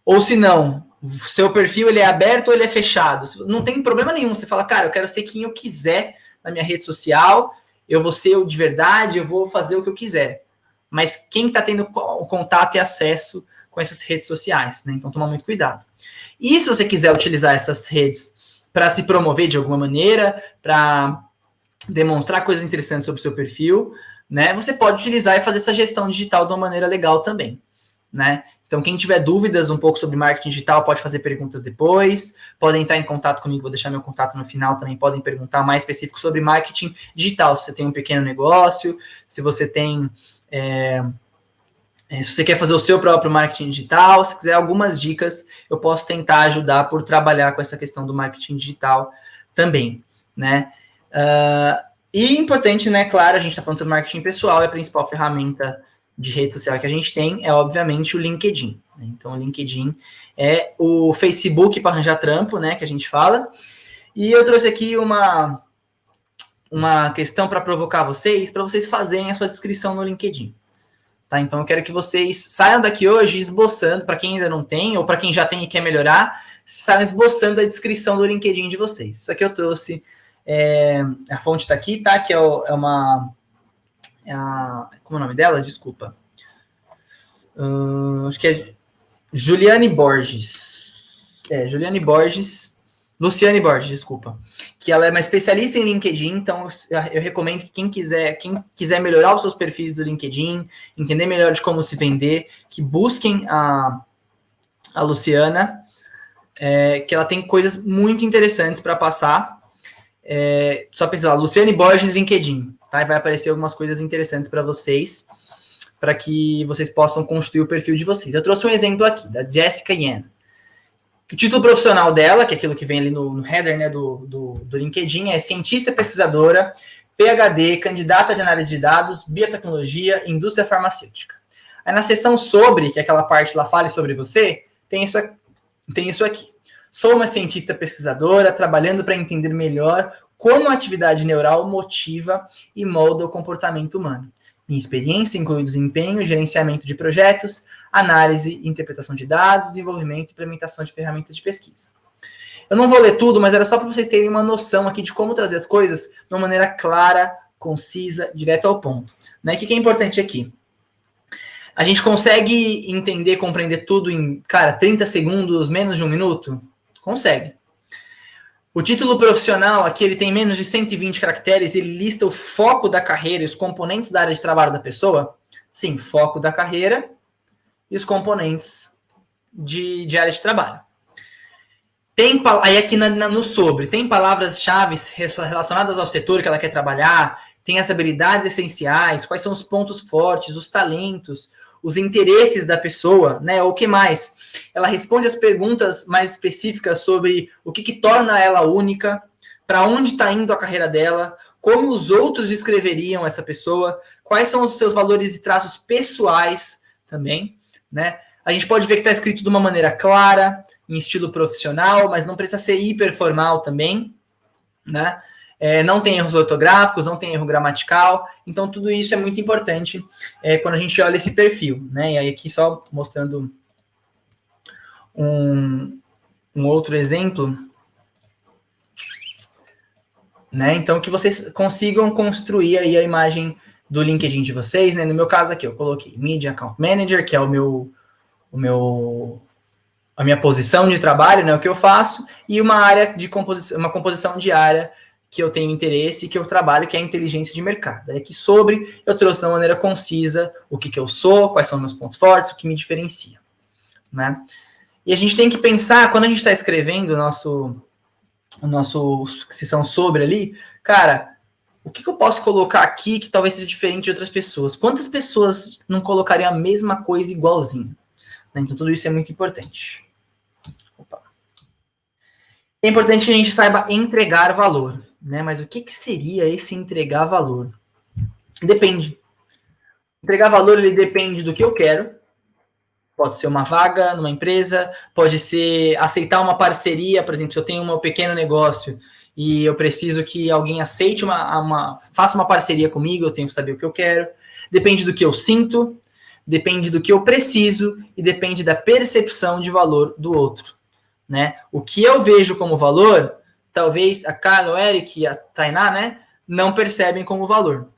[SPEAKER 1] Ou se não, Seu perfil, ele é aberto ou ele é fechado? Não tem problema nenhum. Você fala, cara, eu quero ser quem eu quiser na minha rede social, eu vou ser o de verdade, eu vou fazer o que eu quiser. Mas quem está tendo o contato e acesso com essas redes sociais, né? Então, toma muito cuidado. E se você quiser utilizar essas redes para se promover de alguma maneira, para demonstrar coisas interessantes sobre o seu perfil, né? Você pode utilizar e fazer essa gestão digital de uma maneira legal também, né? Então, quem tiver dúvidas um pouco sobre marketing digital, pode fazer perguntas depois, podem entrar em contato comigo, vou deixar meu contato no final também, podem perguntar mais específico sobre marketing digital, se você tem um pequeno negócio, se você tem... se você quer fazer o seu próprio marketing digital, se quiser algumas dicas, eu posso tentar ajudar por trabalhar com essa questão do marketing digital também, né? E importante, né, claro, a gente está falando sobre marketing pessoal, e a principal ferramenta de rede social que a gente tem é, obviamente, o LinkedIn. Né? Então, o LinkedIn é o Facebook para arranjar trampo, né, que a gente fala. E eu trouxe aqui uma questão para provocar vocês, para vocês fazerem a sua descrição no LinkedIn. Tá? Então, eu quero que vocês saiam daqui hoje esboçando, para quem ainda não tem, ou para quem já tem e quer melhorar, saiam esboçando a descrição do LinkedIn de vocês. Isso aqui eu trouxe, a fonte está aqui, tá? Que como é o nome dela? Desculpa. Acho que é Juliane Borges. Juliane Borges. Luciane Borges, desculpa. Que ela é uma especialista em LinkedIn, então eu recomendo que quem quiser melhorar os seus perfis do LinkedIn, entender melhor de como se vender, que busquem a Luciana, que ela tem coisas muito interessantes para passar. Só pesquisar Luciane Borges LinkedIn, tá? E vai aparecer algumas coisas interessantes para vocês, para que vocês possam construir o perfil de vocês. Eu trouxe um exemplo aqui, da Jessica Yan. O título profissional dela, que é aquilo que vem ali no header, né, do LinkedIn, é cientista pesquisadora, PhD, candidata de análise de dados, biotecnologia, indústria farmacêutica. Aí na seção sobre, que é aquela parte lá, fale sobre você, tem isso aqui. Sou uma cientista pesquisadora, trabalhando para entender melhor como a atividade neural motiva e molda o comportamento humano. Minha experiência inclui desempenho, gerenciamento de projetos, análise e interpretação de dados, desenvolvimento e implementação de ferramentas de pesquisa. Eu não vou ler tudo, mas era só para vocês terem uma noção aqui de como trazer as coisas de uma maneira clara, concisa, direto ao ponto. Né? O que é importante aqui? A gente consegue entender, compreender tudo em, 30 segundos, menos de um minuto? Consegue. O título profissional aqui, ele tem menos de 120 caracteres, ele lista o foco da carreira e os componentes da área de trabalho da pessoa? Sim, foco da carreira e os componentes de área de trabalho. Aí aqui no sobre, tem palavras-chave relacionadas ao setor que ela quer trabalhar, tem as habilidades essenciais, quais são os pontos fortes, os talentos, os interesses da pessoa, né? O que mais? Ela responde as perguntas mais específicas sobre o que torna ela única, para onde está indo a carreira dela, como os outros descreveriam essa pessoa, quais são os seus valores e traços pessoais também, né? A gente pode ver que está escrito de uma maneira clara, em estilo profissional, mas não precisa ser hiperformal também, né? Não tem erros ortográficos, não tem erro gramatical, então tudo isso é muito importante quando a gente olha esse perfil, né? E aí aqui só mostrando um outro exemplo, né? Então que vocês consigam construir aí a imagem do LinkedIn de vocês, né? No meu caso aqui eu coloquei Media Account Manager, que é a minha posição de trabalho, né? O que eu faço, e uma área de composição, uma composição de área que eu tenho interesse e que eu trabalho, que é a inteligência de mercado. Aqui sobre, eu trouxe de uma maneira concisa o que eu sou, quais são meus pontos fortes, o que me diferencia, né? E a gente tem que pensar, quando a gente está escrevendo o nosso seção sobre ali, cara, o que eu posso colocar aqui que talvez seja diferente de outras pessoas? Quantas pessoas não colocariam a mesma coisa igualzinho? Né? Então, tudo isso é muito importante. É importante que a gente saiba entregar valor, né? Mas o que seria esse entregar valor? Depende. Entregar valor, ele depende do que eu quero. Pode ser uma vaga numa empresa, pode ser aceitar uma parceria, por exemplo, se eu tenho um pequeno negócio e eu preciso que alguém aceite faça uma parceria comigo, eu tenho que saber o que eu quero. Depende do que eu sinto, depende do que eu preciso e depende da percepção de valor do outro. né? O que eu vejo como valor, talvez a Carla, o Eric e a Tainá, né, não percebem como valor,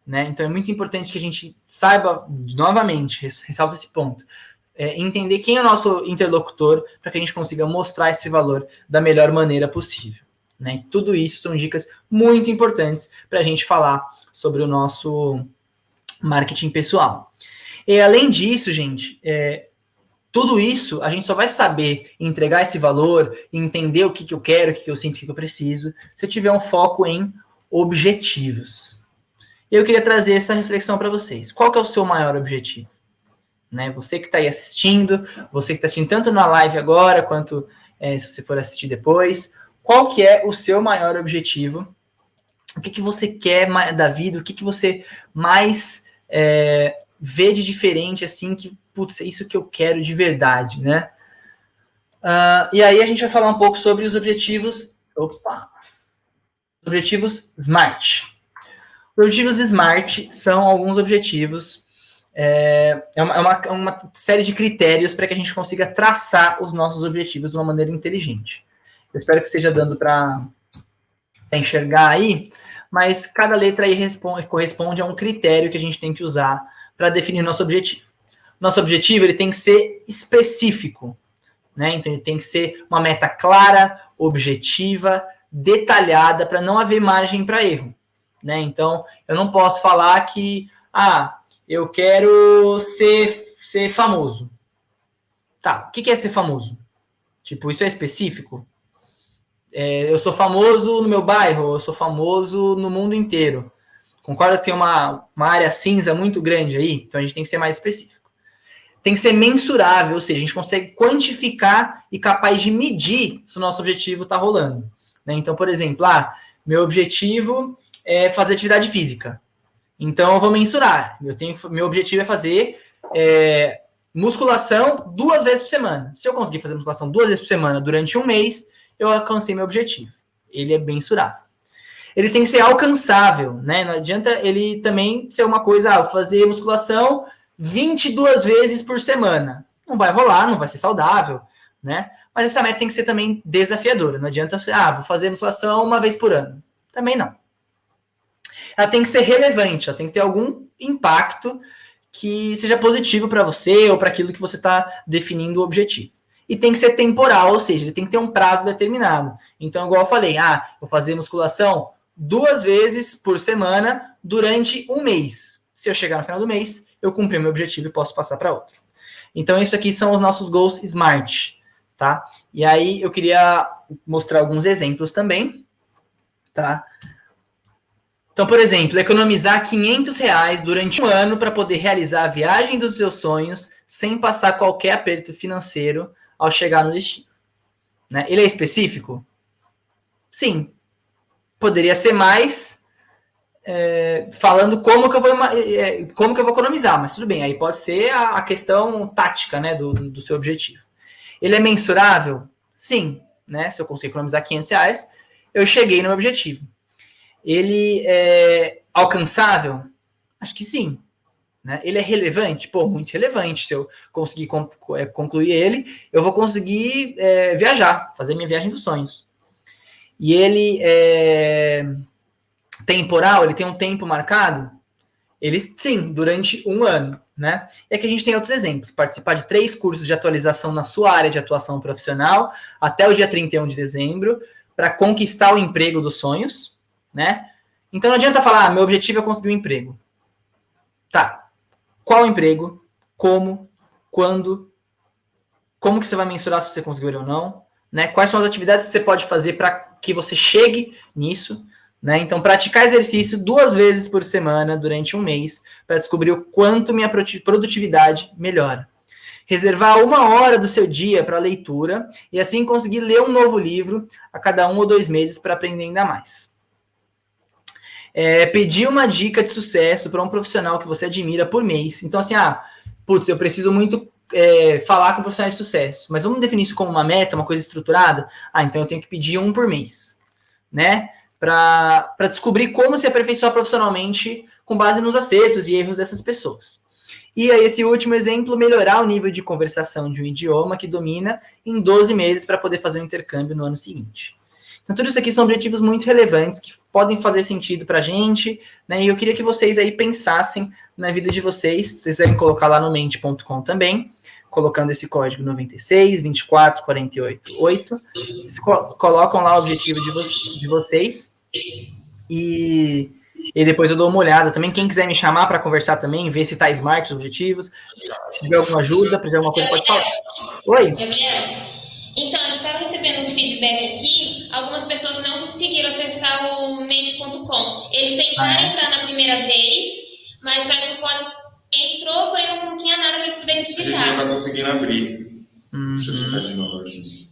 [SPEAKER 1] né? Então é muito importante que a gente saiba, novamente, ressalto esse ponto, entender quem é o nosso interlocutor para que a gente consiga mostrar esse valor da melhor maneira possível, né? Tudo isso são dicas muito importantes para a gente falar sobre o nosso marketing pessoal. E além disso, gente, tudo isso a gente só vai saber entregar esse valor, entender o que eu quero, o que eu sinto, o que eu preciso, se eu tiver um foco em objetivos. E eu queria trazer essa reflexão para vocês. Qual que é o seu maior objetivo? Né? Você que está aí assistindo, você que está assistindo tanto na live agora, quanto se você for assistir depois, qual que é o seu maior objetivo? O que você quer da vida? O que você mais vê de diferente, assim, que, putz, é isso que eu quero de verdade, né? E aí a gente vai falar um pouco sobre os objetivos... Objetivos SMART. Objetivos SMART são alguns objetivos, uma série de critérios para que a gente consiga traçar os nossos objetivos de uma maneira inteligente. Eu espero que esteja dando para enxergar aí, mas cada letra aí corresponde a um critério que a gente tem que usar para definir nosso objetivo. Nosso objetivo ele tem que ser específico, né? Então ele tem que ser uma meta clara, objetiva, detalhada, para não haver margem para erro, né? Então eu não posso falar que eu quero ser famoso. Tá, o que é ser famoso? Tipo, isso é específico? Eu sou famoso no meu bairro, eu sou famoso no mundo inteiro. Concorda que tem uma área cinza muito grande aí? Então a gente tem que ser mais específico. Tem que ser mensurável, ou seja, a gente consegue quantificar e capaz de medir se o nosso objetivo está rolando, né? Então, por exemplo, meu objetivo é fazer atividade física. Então eu vou mensurar. Meu objetivo é fazer musculação 2 vezes por semana. Se eu conseguir fazer musculação 2 vezes por semana durante um mês, eu alcancei meu objetivo. Ele é mensurável. Ele tem que ser alcançável, né? Não adianta ele também ser uma coisa, fazer musculação 22 vezes por semana. Não vai rolar, não vai ser saudável, né? Mas essa meta tem que ser também desafiadora. Não adianta você, vou fazer musculação 1 vez por ano. Também não. Ela tem que ser relevante, ela tem que ter algum impacto que seja positivo para você ou para aquilo que você está definindo o objetivo. E tem que ser temporal, ou seja, ele tem que ter um prazo determinado. Então, igual eu falei, vou fazer musculação 2 vezes por semana durante um mês. Se eu chegar no final do mês, eu cumpri meu objetivo e posso passar para outro. Então, isso aqui são os nossos goals SMART, tá? E aí, eu queria mostrar alguns exemplos também, tá? Então, por exemplo, economizar R$500 durante um ano para poder realizar a viagem dos seus sonhos sem passar qualquer aperto financeiro ao chegar no destino, né? Ele é específico? Sim. Poderia ser mais falando como que eu vou economizar, mas tudo bem, aí pode ser a questão tática, né, do seu objetivo. Ele é mensurável? Sim, né? Se eu conseguir economizar R$500, eu cheguei no meu objetivo. Ele é alcançável? Acho que sim. Né? Ele é relevante? Muito relevante. Se eu conseguir concluir ele, eu vou conseguir viajar, fazer minha viagem dos sonhos. E ele é temporal? Ele tem um tempo marcado? Ele, sim, durante um ano. Né? E aqui a gente tem outros exemplos. Participar de 3 cursos de atualização na sua área de atuação profissional até o dia 31 de dezembro para conquistar o emprego dos sonhos. Né? Então não adianta falar, meu objetivo é conseguir um emprego. Tá. Qual emprego? Como? Quando? Como que você vai mensurar se você conseguiu ou não? Né? Quais são as atividades que você pode fazer para que você chegue nisso? Né? Então, praticar exercício 2 vezes por semana durante um mês para descobrir o quanto minha produtividade melhora. Reservar 1 hora do seu dia para leitura e assim conseguir ler um novo livro a cada 1 ou 2 meses para aprender ainda mais. Pedir uma dica de sucesso para um profissional que você admira por mês. Então, assim, eu preciso muito falar com profissionais de sucesso, mas vamos definir isso como uma meta, uma coisa estruturada? Então eu tenho que pedir 1 por mês, né? Para descobrir como se aperfeiçoar profissionalmente com base nos acertos e erros dessas pessoas. E aí, esse último exemplo, melhorar o nível de conversação de um idioma que domina em 12 meses para poder fazer um intercâmbio no ano seguinte. Então, tudo isso aqui são objetivos muito relevantes que podem fazer sentido para a gente, né? E eu queria que vocês aí pensassem na vida de vocês, se vocês quiserem colocar lá no mente.com também, colocando esse código 96, 24, 48, 8. Vocês colocam lá o objetivo de vocês e depois eu dou uma olhada também. Quem quiser me chamar para conversar também, ver se tá smart os objetivos, se tiver alguma ajuda, precisar de alguma coisa, pode falar. Oi?
[SPEAKER 2] Gabriel, então, a gente estava recebendo uns feedback aqui, algumas pessoas não conseguiram acessar o mente.com. Eles tentaram entrar na primeira vez, mas parece que o código entrou, porém não tinha nada para eles poderem
[SPEAKER 3] A gente
[SPEAKER 2] digitar.
[SPEAKER 3] não está conseguindo abrir. Deixa eu tentar de novo aqui.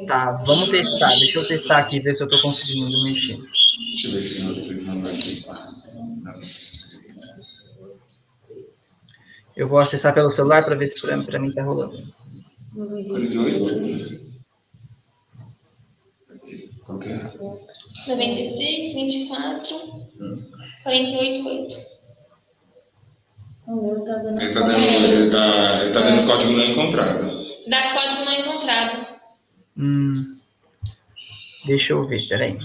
[SPEAKER 1] Tá, vamos testar. Deixa eu testar aqui, ver se eu tô conseguindo mexer.
[SPEAKER 3] Deixa eu ver se o outro ele mandou aqui.
[SPEAKER 1] Eu vou acessar pelo celular para ver se para mim tá rolando.
[SPEAKER 3] 48? Qual que é?
[SPEAKER 2] 96, 24, 48, 8.
[SPEAKER 3] Ele tá dando código não encontrado.
[SPEAKER 2] Dá código não encontrado.
[SPEAKER 1] Deixa eu ver, peraí.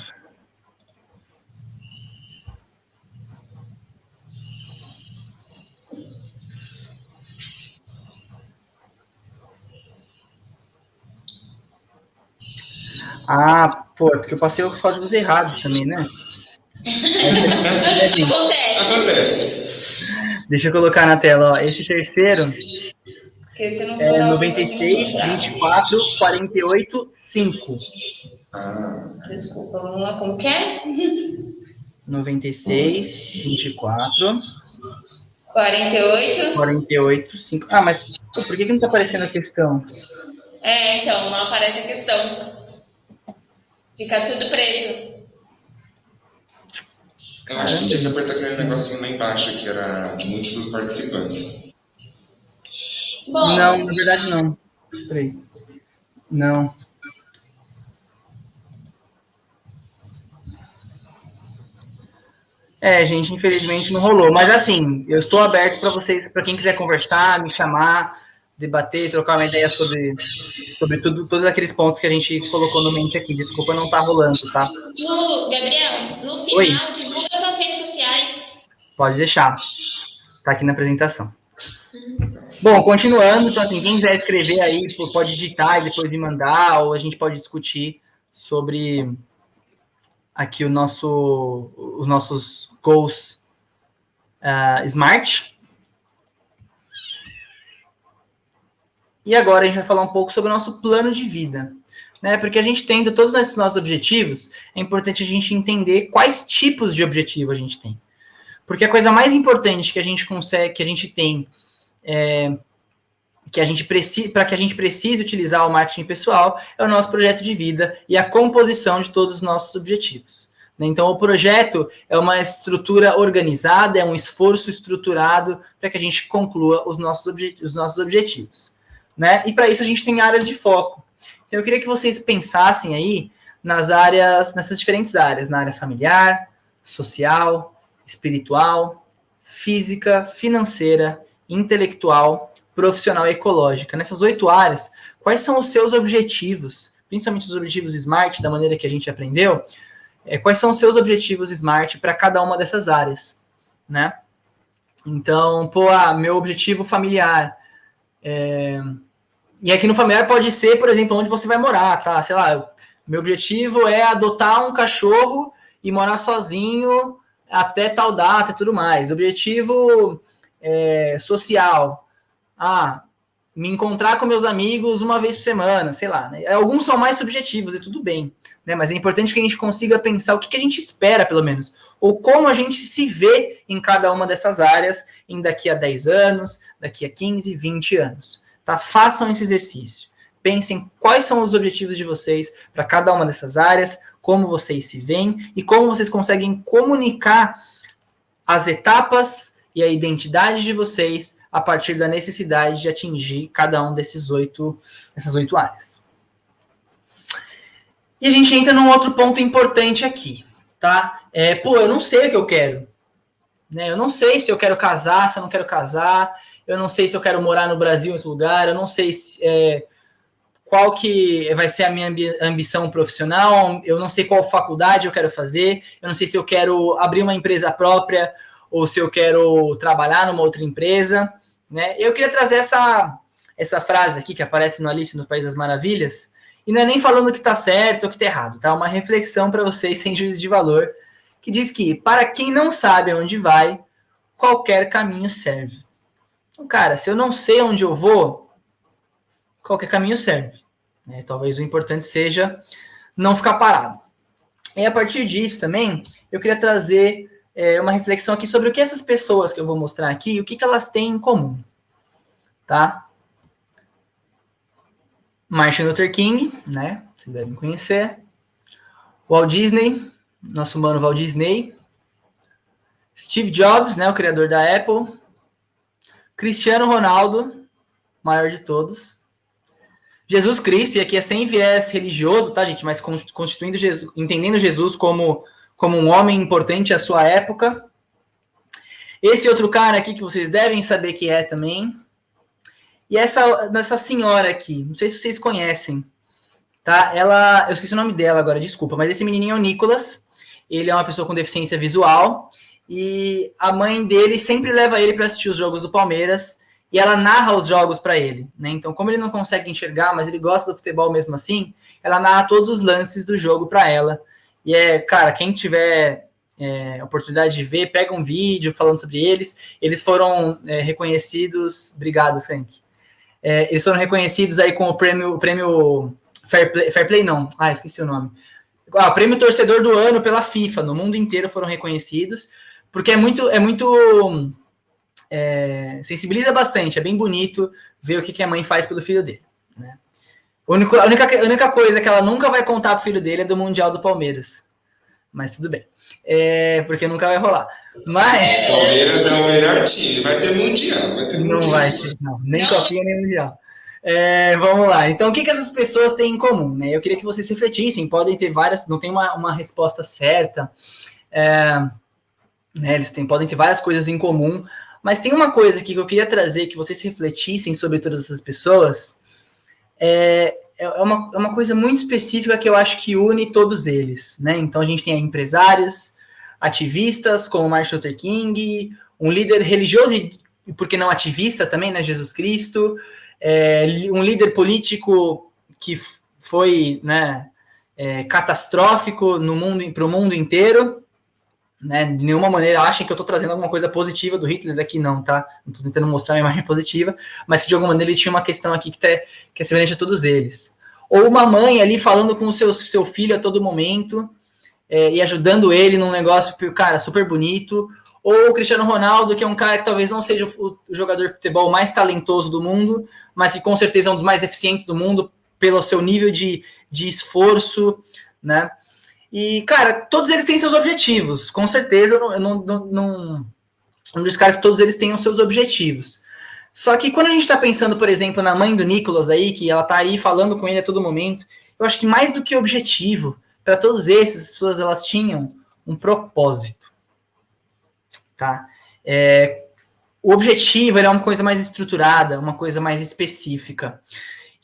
[SPEAKER 1] Ah, pô, é porque eu passei os códigos errados também, né?
[SPEAKER 3] Acontece.
[SPEAKER 1] Deixa eu colocar na tela, ó. Esse terceiro é 96, 24, 48, 5.
[SPEAKER 2] Desculpa, vamos lá, como que é?
[SPEAKER 1] 96, 24,
[SPEAKER 2] 48.
[SPEAKER 1] 48, 5. Ah, mas por que não tá aparecendo a questão?
[SPEAKER 2] Então, não aparece a questão. Fica tudo preto.
[SPEAKER 3] Eu acho que tinha que apertar aquele negocinho lá embaixo, que era de múltiplos participantes.
[SPEAKER 2] Bom,
[SPEAKER 1] Não, na verdade não. Peraí. Não. Gente, infelizmente não rolou. Mas assim, eu estou aberto para vocês, para quem quiser conversar, me chamar, debater, trocar uma ideia sobre todos aqueles pontos que a gente colocou no mente aqui. Desculpa, não tá rolando, tá?
[SPEAKER 2] Gabriel, no final,
[SPEAKER 1] Oi.
[SPEAKER 2] Divulga suas redes sociais.
[SPEAKER 1] Pode deixar. Tá aqui na apresentação. Bom, continuando, então assim, quem quiser escrever aí, pode digitar e depois me mandar, ou a gente pode discutir sobre aqui os nossos goals SMART. E agora a gente vai falar um pouco sobre o nosso plano de vida, né? Porque a gente tendo todos esses nossos objetivos, é importante a gente entender quais tipos de objetivo a gente tem. Porque a coisa mais importante que a gente consegue, que a gente tem, para que a gente precise utilizar o marketing pessoal, é o nosso projeto de vida e a composição de todos os nossos objetivos. Então, o projeto é uma estrutura organizada, é um esforço estruturado para que a gente conclua os nossos objetivos. Né? E para isso a gente tem áreas de foco. Então, eu queria que vocês pensassem aí nessas diferentes áreas, na área familiar, social, espiritual, física, financeira, intelectual, profissional e ecológica. Nessas 8 áreas, quais são os seus objetivos, principalmente os objetivos SMART, da maneira que a gente aprendeu, quais são os seus objetivos SMART para cada uma dessas áreas, né? Então, meu objetivo familiar, e aqui no familiar pode ser, por exemplo, onde você vai morar, tá? Sei lá, meu objetivo é adotar um cachorro e morar sozinho até tal data e tudo mais. Objetivo social, me encontrar com meus amigos uma vez por semana, sei lá, né? Alguns são mais subjetivos e tudo bem, né? Mas é importante que a gente consiga pensar o que a gente espera, pelo menos, ou como a gente se vê em cada uma dessas áreas em daqui a 10 anos, daqui a 15, 20 anos. Tá? Façam esse exercício. Pensem quais são os objetivos de vocês para cada uma dessas áreas, como vocês se veem e como vocês conseguem comunicar as etapas e a identidade de vocês a partir da necessidade de atingir cada um dessas 8 áreas. E a gente entra num outro ponto importante aqui, tá? Eu não sei o que eu quero. né? Eu não sei se eu quero casar, se eu não quero casar, eu não sei se eu quero morar no Brasil em outro lugar, eu não sei qual que vai ser a minha ambição profissional, eu não sei qual faculdade eu quero fazer, eu não sei se eu quero abrir uma empresa própria ou se eu quero trabalhar numa outra empresa, né? Eu queria trazer essa frase aqui que aparece no Alice no País das Maravilhas, e não é nem falando que está certo ou que está errado, tá? Uma reflexão para vocês sem juízo de valor, que diz que, para quem não sabe aonde vai, qualquer caminho serve. Então, cara, se eu não sei onde eu vou, qualquer caminho serve, né? Talvez o importante seja não ficar parado. E a partir disso também, eu queria trazer uma reflexão aqui sobre o que essas pessoas que eu vou mostrar aqui, o que elas têm em comum, tá? Martin Luther King, né? Vocês devem conhecer. Walt Disney, nosso mano Walt Disney. Steve Jobs, né? O criador da Apple. Cristiano Ronaldo, maior de todos. Jesus Cristo, e aqui é sem viés religioso, tá, gente? Mas constituindo Jesus, entendendo Jesus como um homem importante à sua época. Esse outro cara aqui que vocês devem saber que é também. E essa senhora aqui, não sei se vocês conhecem, tá? Eu esqueci o nome dela agora, desculpa, mas esse menininho é o Nicolas. Ele é uma pessoa com deficiência visual e a mãe dele sempre leva ele para assistir os jogos do Palmeiras e ela narra os jogos para ele, né? Então, como ele não consegue enxergar, mas ele gosta do futebol mesmo assim, ela narra todos os lances do jogo para ela. E cara, quem tiver oportunidade de ver, pega um vídeo falando sobre eles. Eles foram reconhecidos. Obrigado, Frank. Eles foram reconhecidos aí com o prêmio Fair Play não. Esqueci o nome. O prêmio Torcedor do Ano pela FIFA. No mundo inteiro foram reconhecidos. Porque sensibiliza bastante. É bem bonito ver o que a mãe faz pelo filho dele, né? A única coisa que ela nunca vai contar pro filho dele é do Mundial do Palmeiras. Mas tudo bem. Porque nunca vai rolar. Mas...
[SPEAKER 3] O Palmeiras é o melhor time. Vai ter Mundial.
[SPEAKER 1] Não vai ter, não. Nem Copinha, nem Mundial. Vamos lá. Então, o que essas pessoas têm em comum, né? Eu queria que vocês refletissem. Podem ter várias... Não tem uma resposta certa. Eles podem ter várias coisas em comum. Mas tem uma coisa aqui que eu queria trazer, que vocês refletissem sobre todas essas pessoas. É uma coisa muito específica que eu acho que une todos eles, né? Então a gente tem empresários, ativistas como Martin Luther King, um líder religioso e por que não ativista também, né? Jesus Cristo, um líder político que foi, né, catastrófico para o mundo inteiro, né? De nenhuma maneira achem que eu estou trazendo alguma coisa positiva do Hitler daqui, não, tá? Não estou tentando mostrar uma imagem positiva, mas que de alguma maneira ele tinha uma questão aqui que é semelhante a todos eles. Ou uma mãe ali falando com o seu filho a todo momento e ajudando ele num negócio, cara, super bonito. Ou o Cristiano Ronaldo, que é um cara que talvez não seja o jogador de futebol mais talentoso do mundo, mas que com certeza é um dos mais eficientes do mundo pelo seu nível de esforço, né? E, cara, todos eles têm seus objetivos. Com certeza, eu não descarto que todos eles tenham seus objetivos. Só que quando a gente está pensando, por exemplo, na mãe do Nicolas aí, que ela tá aí falando com ele a todo momento, eu acho que mais do que objetivo, para todos esses, as pessoas, elas tinham um propósito. Tá? O objetivo é uma coisa mais estruturada, uma coisa mais específica,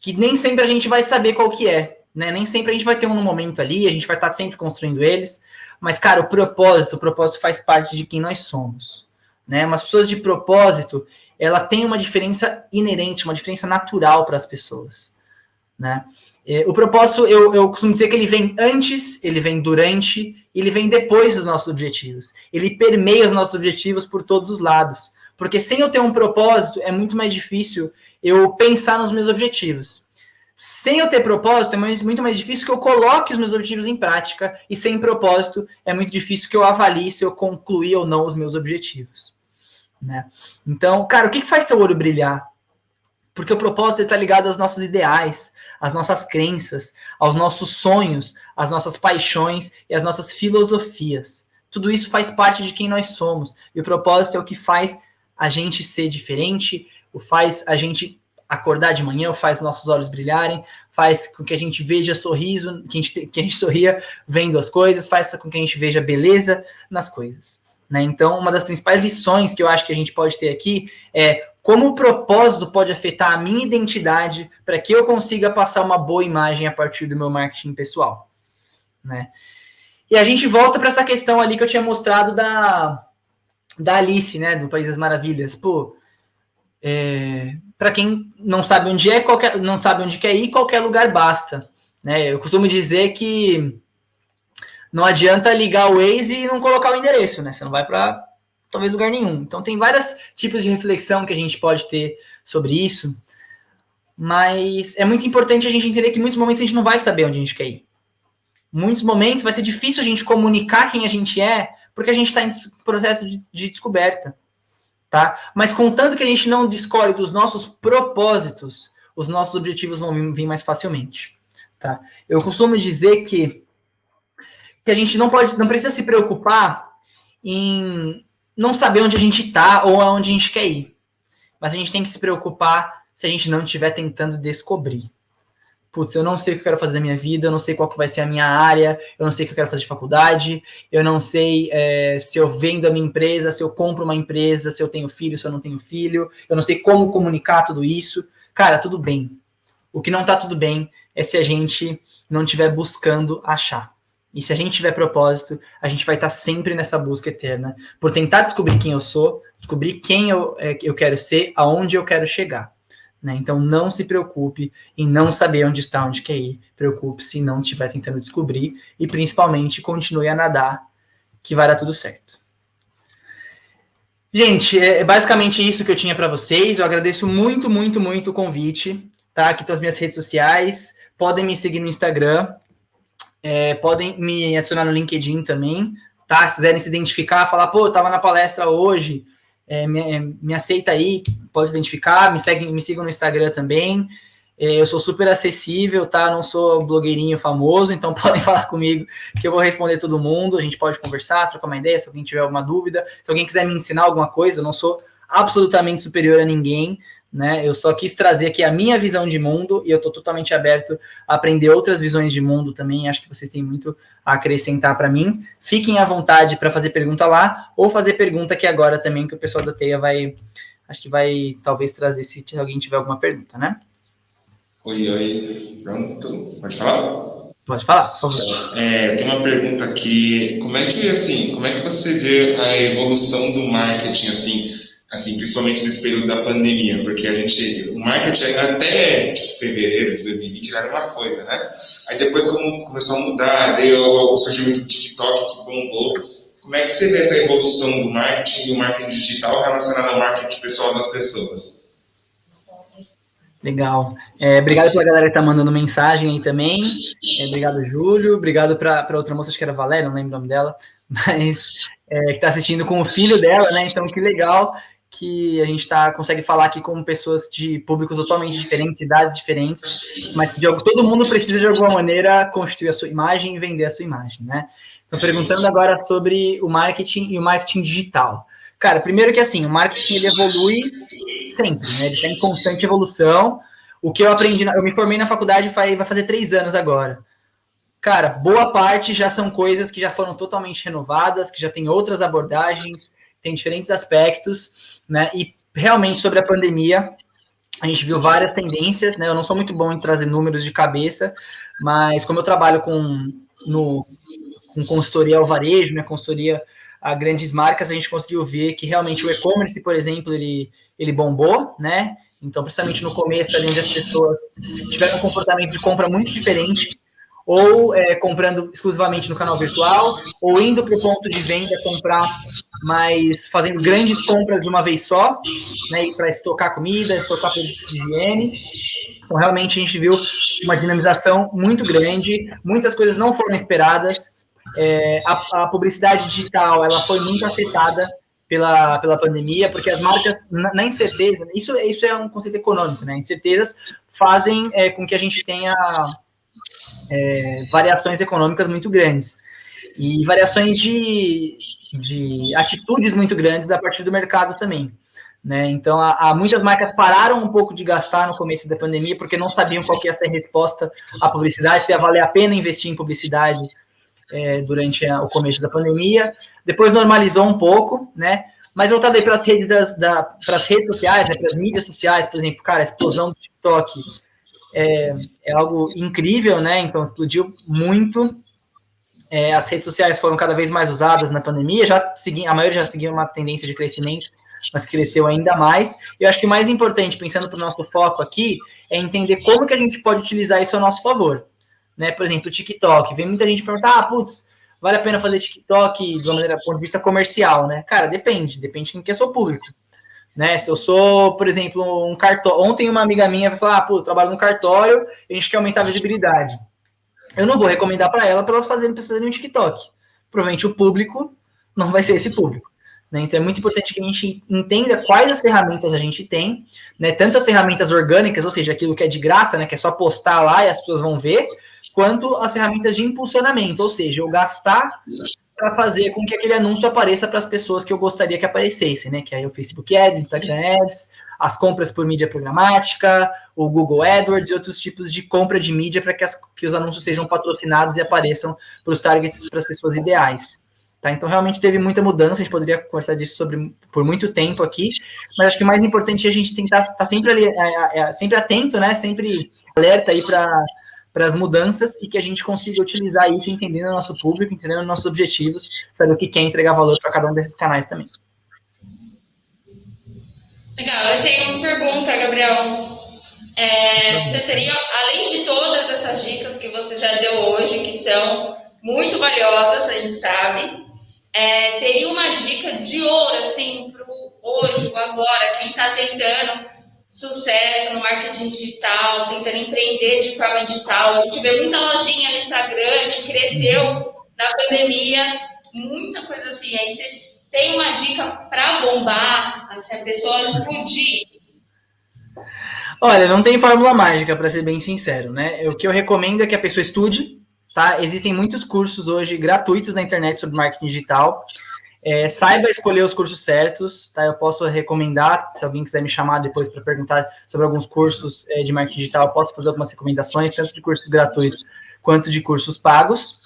[SPEAKER 1] que nem sempre a gente vai saber qual que é. Né? Nem sempre a gente vai ter um momento ali, a gente vai estar sempre construindo eles, mas, cara, o propósito faz parte de quem nós somos, né? Umas pessoas de propósito, ela tem uma diferença inerente, uma diferença natural para as pessoas, né? O propósito, eu costumo dizer que ele vem antes, ele vem durante, e ele vem depois dos nossos objetivos. Ele permeia os nossos objetivos por todos os lados, porque sem eu ter um propósito, é muito mais difícil eu pensar nos meus objetivos. Sem eu ter propósito, é muito mais difícil que eu coloque os meus objetivos em prática, e sem propósito, é muito difícil que eu avalie se eu concluí ou não os meus objetivos, né? Então, cara, o que faz seu olho brilhar? Porque o propósito está ligado aos nossos ideais, às nossas crenças, aos nossos sonhos, às nossas paixões e às nossas filosofias. Tudo isso faz parte de quem nós somos, e o propósito é o que faz a gente ser diferente, o faz a gente acordar de manhã, faz nossos olhos brilharem, faz com que a gente veja sorriso, que a gente sorria vendo as coisas, faz com que a gente veja beleza nas coisas, né? Então, uma das principais lições que eu acho que a gente pode ter aqui é como o propósito pode afetar a minha identidade para que eu consiga passar uma boa imagem a partir do meu marketing pessoal, né? E a gente volta para essa questão ali que eu tinha mostrado da Alice, né, do País das Maravilhas. Pô, para quem não sabe onde não sabe onde quer ir, qualquer lugar basta, né? Eu costumo dizer que não adianta ligar o Waze e não colocar o endereço, né? Você não vai para talvez lugar nenhum. Então tem vários tipos de reflexão que a gente pode ter sobre isso, mas é muito importante a gente entender que em muitos momentos a gente não vai saber onde a gente quer ir. Em muitos momentos vai ser difícil a gente comunicar quem a gente é, porque a gente está em processo de descoberta, tá? Mas contanto que a gente não descobre dos nossos propósitos, os nossos objetivos vão vir mais facilmente, tá? Eu costumo dizer que a gente não precisa se preocupar em não saber onde a gente está ou aonde a gente quer ir. Mas a gente tem que se preocupar se a gente não estiver tentando descobrir. Putz, eu não sei o que eu quero fazer da minha vida, eu não sei qual que vai ser a minha área, eu não sei o que eu quero fazer de faculdade, eu não sei se eu vendo a minha empresa, se eu compro uma empresa, se eu tenho filho, se eu não tenho filho, eu não sei como comunicar tudo isso. Cara, tudo bem. O que não tá tudo bem é se a gente não estiver buscando achar. E se a gente tiver propósito, a gente vai estar sempre nessa busca eterna, por tentar descobrir quem eu sou, descobrir quem eu quero ser, aonde eu quero chegar, né? Então, não se preocupe em não saber onde está, onde quer ir. Preocupe-se em não estiver tentando descobrir e, principalmente, continue a nadar, que vai dar tudo certo. Gente, é basicamente isso que eu tinha para vocês. Eu agradeço muito, muito, muito o convite, tá? Aqui estão as minhas redes sociais. Podem me seguir no Instagram. Podem me adicionar no LinkedIn também, tá? Se quiserem se identificar, falar, pô, eu tava na palestra hoje, me aceita aí, pode se identificar, me sigam no Instagram também. Eu sou super acessível, tá? Não sou blogueirinho famoso, então podem falar comigo que eu vou responder todo mundo, a gente pode conversar, trocar uma ideia, se alguém tiver alguma dúvida, se alguém quiser me ensinar alguma coisa, eu não sou absolutamente superior a ninguém, né? Eu só quis trazer aqui a minha visão de mundo e eu estou totalmente aberto a aprender outras visões de mundo também. Acho que vocês têm muito a acrescentar para mim. Fiquem à vontade para fazer pergunta lá ou fazer pergunta aqui agora também, que o pessoal da Teia vai talvez trazer se alguém tiver alguma pergunta, né?
[SPEAKER 3] Oi, pronto. Pode falar?
[SPEAKER 1] Pode falar, por favor.
[SPEAKER 3] Tem uma pergunta aqui. Como é que você vê a evolução do marketing, assim, principalmente nesse período da pandemia? Porque o marketing até fevereiro de 2020 era uma coisa, né? Aí depois, como começou a mudar, veio o surgimento do TikTok que bombou. Como é que você vê essa evolução do marketing e do marketing digital relacionado ao marketing pessoal das pessoas?
[SPEAKER 1] Legal. Obrigado pela galera que tá mandando mensagem aí também. Obrigado, Júlio. Obrigado para outra moça, acho que era Valéria, não lembro o nome dela, mas que tá assistindo com o filho dela, né? Então, que legal que a gente consegue falar aqui com pessoas de públicos totalmente diferentes, idades diferentes, mas que todo mundo precisa, de alguma maneira, constituir a sua imagem e vender a sua imagem, né? Então, perguntando agora sobre o marketing e o marketing digital. Cara, primeiro que assim, o marketing ele evolui sempre, né? Ele está em constante evolução. O que eu aprendi, eu me formei na faculdade vai fazer 3 anos agora. Cara, boa parte já são coisas que já foram totalmente renovadas, que já tem outras abordagens, tem diferentes aspectos, né? E realmente sobre a pandemia, a gente viu várias tendências, né? Eu não sou muito bom em trazer números de cabeça, mas como eu trabalho com consultoria ao varejo, minha consultoria a grandes marcas, a gente conseguiu ver que realmente o e-commerce, por exemplo, ele bombou, né? Então, principalmente no começo, ali onde as pessoas tiveram um comportamento de compra muito diferente, ou comprando exclusivamente no canal virtual, ou indo para o ponto de venda comprar, mas fazendo grandes compras de uma vez só, né? Para estocar comida, estocar produtos de higiene. Então, realmente, a gente viu uma dinamização muito grande, muitas coisas não foram esperadas. A publicidade digital ela foi muito afetada pela pandemia, porque as marcas, na incerteza, isso é um conceito econômico, né? Incertezas fazem com que a gente tenha variações econômicas muito grandes e variações de atitudes muito grandes a partir do mercado também, né? Então, muitas marcas pararam um pouco de gastar no começo da pandemia porque não sabiam qual que ia ser a resposta à publicidade, se ia valer a pena investir em publicidade durante o começo da pandemia. Depois normalizou um pouco, né? Mas voltado aí para as redes pras redes sociais, né, para as mídias sociais, por exemplo, cara, a explosão do TikTok é algo incrível, né? Então explodiu muito. As redes sociais foram cada vez mais usadas na pandemia, a maioria já seguia uma tendência de crescimento, mas cresceu ainda mais. Eu acho que o mais importante, pensando para o nosso foco aqui, é entender como que a gente pode utilizar isso a nosso favor. Né? Por exemplo, o TikTok. Vem muita gente perguntar, putz, vale a pena fazer TikTok de uma maneira, do ponto de vista comercial, né? Cara, depende de quem que é seu público. Né? Se eu sou, por exemplo, um cartório... Ontem uma amiga minha vai falar, eu trabalho no cartório, a gente quer aumentar a visibilidade. Eu não vou recomendar para elas fazerem um TikTok. Provavelmente o público não vai ser esse público. Né? Então é muito importante que a gente entenda quais as ferramentas a gente tem, né? Tanto as ferramentas orgânicas, ou seja, aquilo que é de graça, né? Que é só postar lá e as pessoas vão ver, quanto as ferramentas de impulsionamento, ou seja, eu gastar para fazer com que aquele anúncio apareça para as pessoas que eu gostaria que aparecessem, né? Que é o Facebook Ads, Instagram Ads, as compras por mídia programática, o Google AdWords e outros tipos de compra de mídia para que os anúncios sejam patrocinados e apareçam para os targets, para as pessoas ideais. Tá? Então, realmente teve muita mudança, a gente poderia conversar disso por muito tempo aqui, mas acho que o mais importante é a gente tentar estar sempre ali, sempre atento, né? Sempre alerta aí para as mudanças e que a gente consiga utilizar isso entendendo o nosso público, entendendo os nossos objetivos, saber o que quer entregar valor para cada um desses canais também.
[SPEAKER 2] Legal, eu tenho uma pergunta, Gabriel. Você teria, além de todas essas dicas que você já deu hoje, que são muito valiosas, a gente sabe, teria uma dica de ouro, assim, para hoje, o agora, quem está tentando sucesso no marketing digital, tentando empreender de forma digital. A gente vê muita lojinha no Instagram que cresceu na pandemia, muita coisa assim. Aí você tem uma dica para bombar, assim, a pessoa explodir?
[SPEAKER 1] Olha, não tem fórmula mágica, para ser bem sincero, né? O que eu recomendo é que a pessoa estude, tá? Existem muitos cursos hoje gratuitos na internet sobre marketing digital. Saiba escolher os cursos certos, tá? Eu posso recomendar, se alguém quiser me chamar depois para perguntar sobre alguns cursos de marketing digital, eu posso fazer algumas recomendações, tanto de cursos gratuitos quanto de cursos pagos.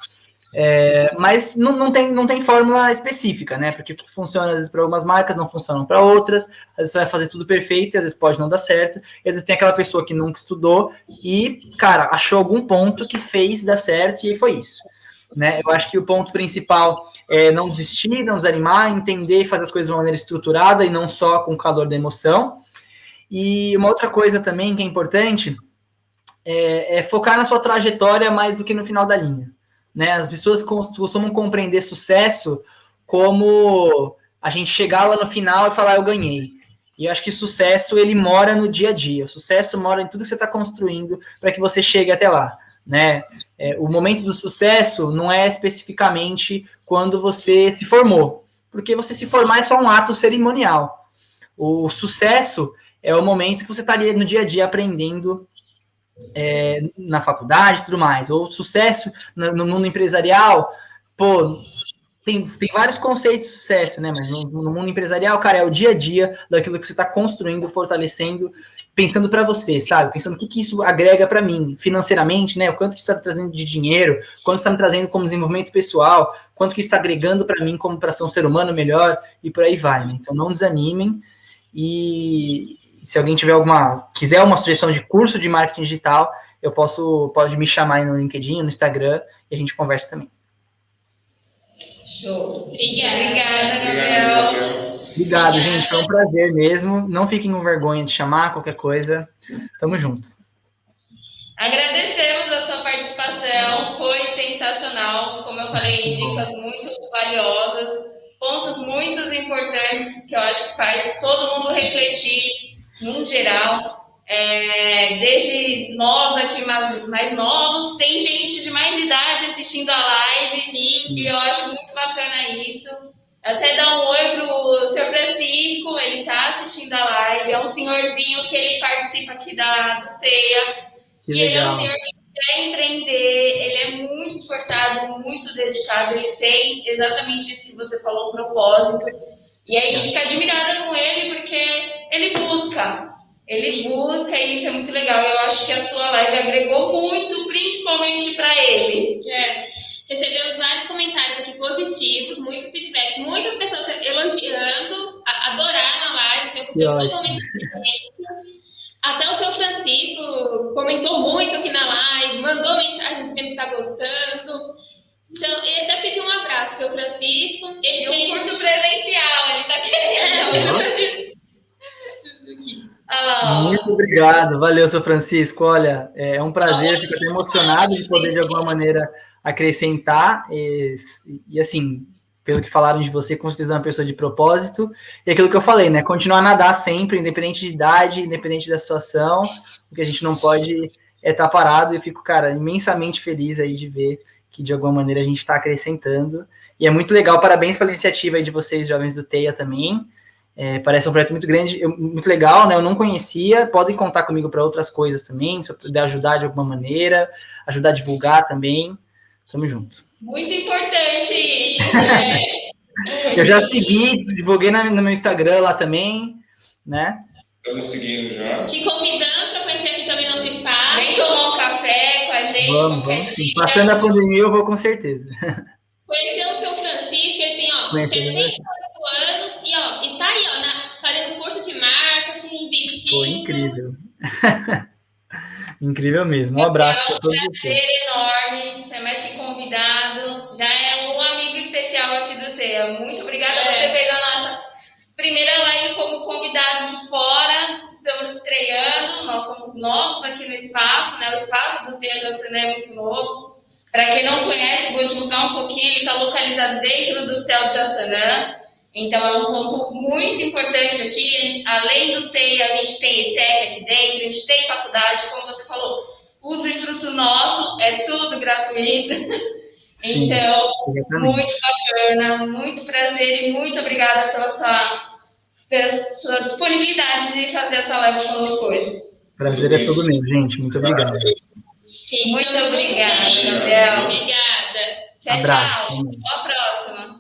[SPEAKER 1] Mas não tem fórmula específica, né? Porque o que funciona às vezes para algumas marcas não funciona para outras, às vezes você vai fazer tudo perfeito e às vezes pode não dar certo, e às vezes tem aquela pessoa que nunca estudou e, cara, achou algum ponto que fez dar certo e foi isso. Né? Eu acho que o ponto principal é não desistir, não desanimar, entender e fazer as coisas de uma maneira estruturada e não só com o calor da emoção. E uma outra coisa também que é importante é focar na sua trajetória mais do que no final da linha. Né? As pessoas costumam compreender sucesso como a gente chegar lá no final e falar eu ganhei. E eu acho que sucesso ele mora no dia a dia. O sucesso mora em tudo que você está construindo para que você chegue até lá. Né? O momento do sucesso não é especificamente quando você se formou, porque você se formar é só um ato cerimonial. O sucesso é o momento que você está ali no dia a dia aprendendo na faculdade e tudo mais. Ou sucesso no mundo empresarial, tem vários conceitos de sucesso, né? Mas no mundo empresarial, cara, é o dia a dia daquilo que você está construindo, fortalecendo, pensando para você, sabe? Pensando o que isso agrega para mim, financeiramente, né? O quanto que isso está trazendo de dinheiro, quanto está me trazendo como desenvolvimento pessoal, quanto que isso está agregando para mim como para ser um ser humano melhor e por aí vai, né? Então não desanimem e se alguém quiser uma sugestão de curso de marketing digital, pode me chamar aí no LinkedIn, no Instagram e a gente conversa também.
[SPEAKER 2] Show. Obrigada, Gabriel.
[SPEAKER 1] Obrigado, gente. Foi um prazer mesmo. Não fiquem com vergonha de chamar, qualquer coisa. Tamo junto.
[SPEAKER 2] Agradecemos a sua participação. Foi sensacional. Como eu falei, dicas muito valiosas, pontos muito importantes que eu acho que faz todo mundo refletir, no geral. Desde nós aqui mais novos, tem gente de mais idade assistindo a live, e eu acho muito bacana isso. Até dar um oi pro Sr. Francisco, ele tá assistindo a live, é um senhorzinho que ele participa aqui do TEIA, e ele é um senhor que quer empreender, ele é muito esforçado, muito dedicado, ele tem exatamente isso que você falou, um propósito, e aí a gente fica admirada com ele, porque ele busca, e isso é muito legal. Eu acho que a sua live agregou muito, principalmente para ele.
[SPEAKER 4] Recebemos vários
[SPEAKER 2] muitas pessoas elogiando, adoraram a live, foi um conteúdo totalmente diferente. Até o seu Francisco comentou muito aqui na live, mandou mensagem dizendo que está gostando. Então, ele até pediu um abraço, seu Francisco. Ele tem um curso presencial, ele está querendo.
[SPEAKER 1] Muito obrigado, valeu, seu Francisco. Olha, é um prazer, fico até emocionado de poder, de alguma maneira, acrescentar. E assim, pelo que falaram de você, com certeza é uma pessoa de propósito. E aquilo que eu falei, né? Continuar a nadar sempre, independente de idade, independente da situação. O que a gente não pode é estar parado. E fico, cara, imensamente feliz aí de ver que, de alguma maneira, a gente está acrescentando. E é muito legal, parabéns pela iniciativa aí de vocês, jovens do TEIA também. Parece um projeto muito grande, muito legal, né? Eu não conhecia, podem contar comigo para outras coisas também, se eu puder ajudar de alguma maneira, ajudar a divulgar também. Tamo junto.
[SPEAKER 2] Muito importante isso, né?
[SPEAKER 1] Eu já segui, divulguei no meu Instagram lá também, né?
[SPEAKER 3] Estamos seguindo já.
[SPEAKER 2] Te convidamos para conhecer aqui também nosso espaço. Vem tomar um café com a gente.
[SPEAKER 1] Vamos sim. Passando a pandemia, eu vou com certeza.
[SPEAKER 2] Conhecer o seu Francisco, ele tem, 78 anos e tá aí, fazendo curso de marketing, investindo.
[SPEAKER 1] Foi incrível. Incrível mesmo. Um abraço para todos vocês.
[SPEAKER 2] É um prazer enorme, você é mais que convidado. Já é um amigo especial aqui do TEIA. Muito obrigada. Você fez a nossa primeira live como convidado de fora. Estamos estreando, nós somos novos aqui no espaço, né? O espaço do TEIA Jaçanã é muito novo. Para quem não conhece, vou divulgar um pouquinho, ele está localizado dentro do céu de Jaçanã. Então, é um ponto muito importante aqui. Além do TEIA, a gente tem ETEC aqui dentro, a gente tem faculdade, como você falou, uso e fruto nosso, é tudo gratuito. Sim, então, exatamente. Muito bacana, muito prazer e muito obrigada pela sua disponibilidade de fazer essa live conosco hoje.
[SPEAKER 1] Prazer é todo meu, gente. Muito obrigado.
[SPEAKER 2] Sim, muito obrigada, Gabriel. Obrigada. Tchau, tchau. Até a próxima.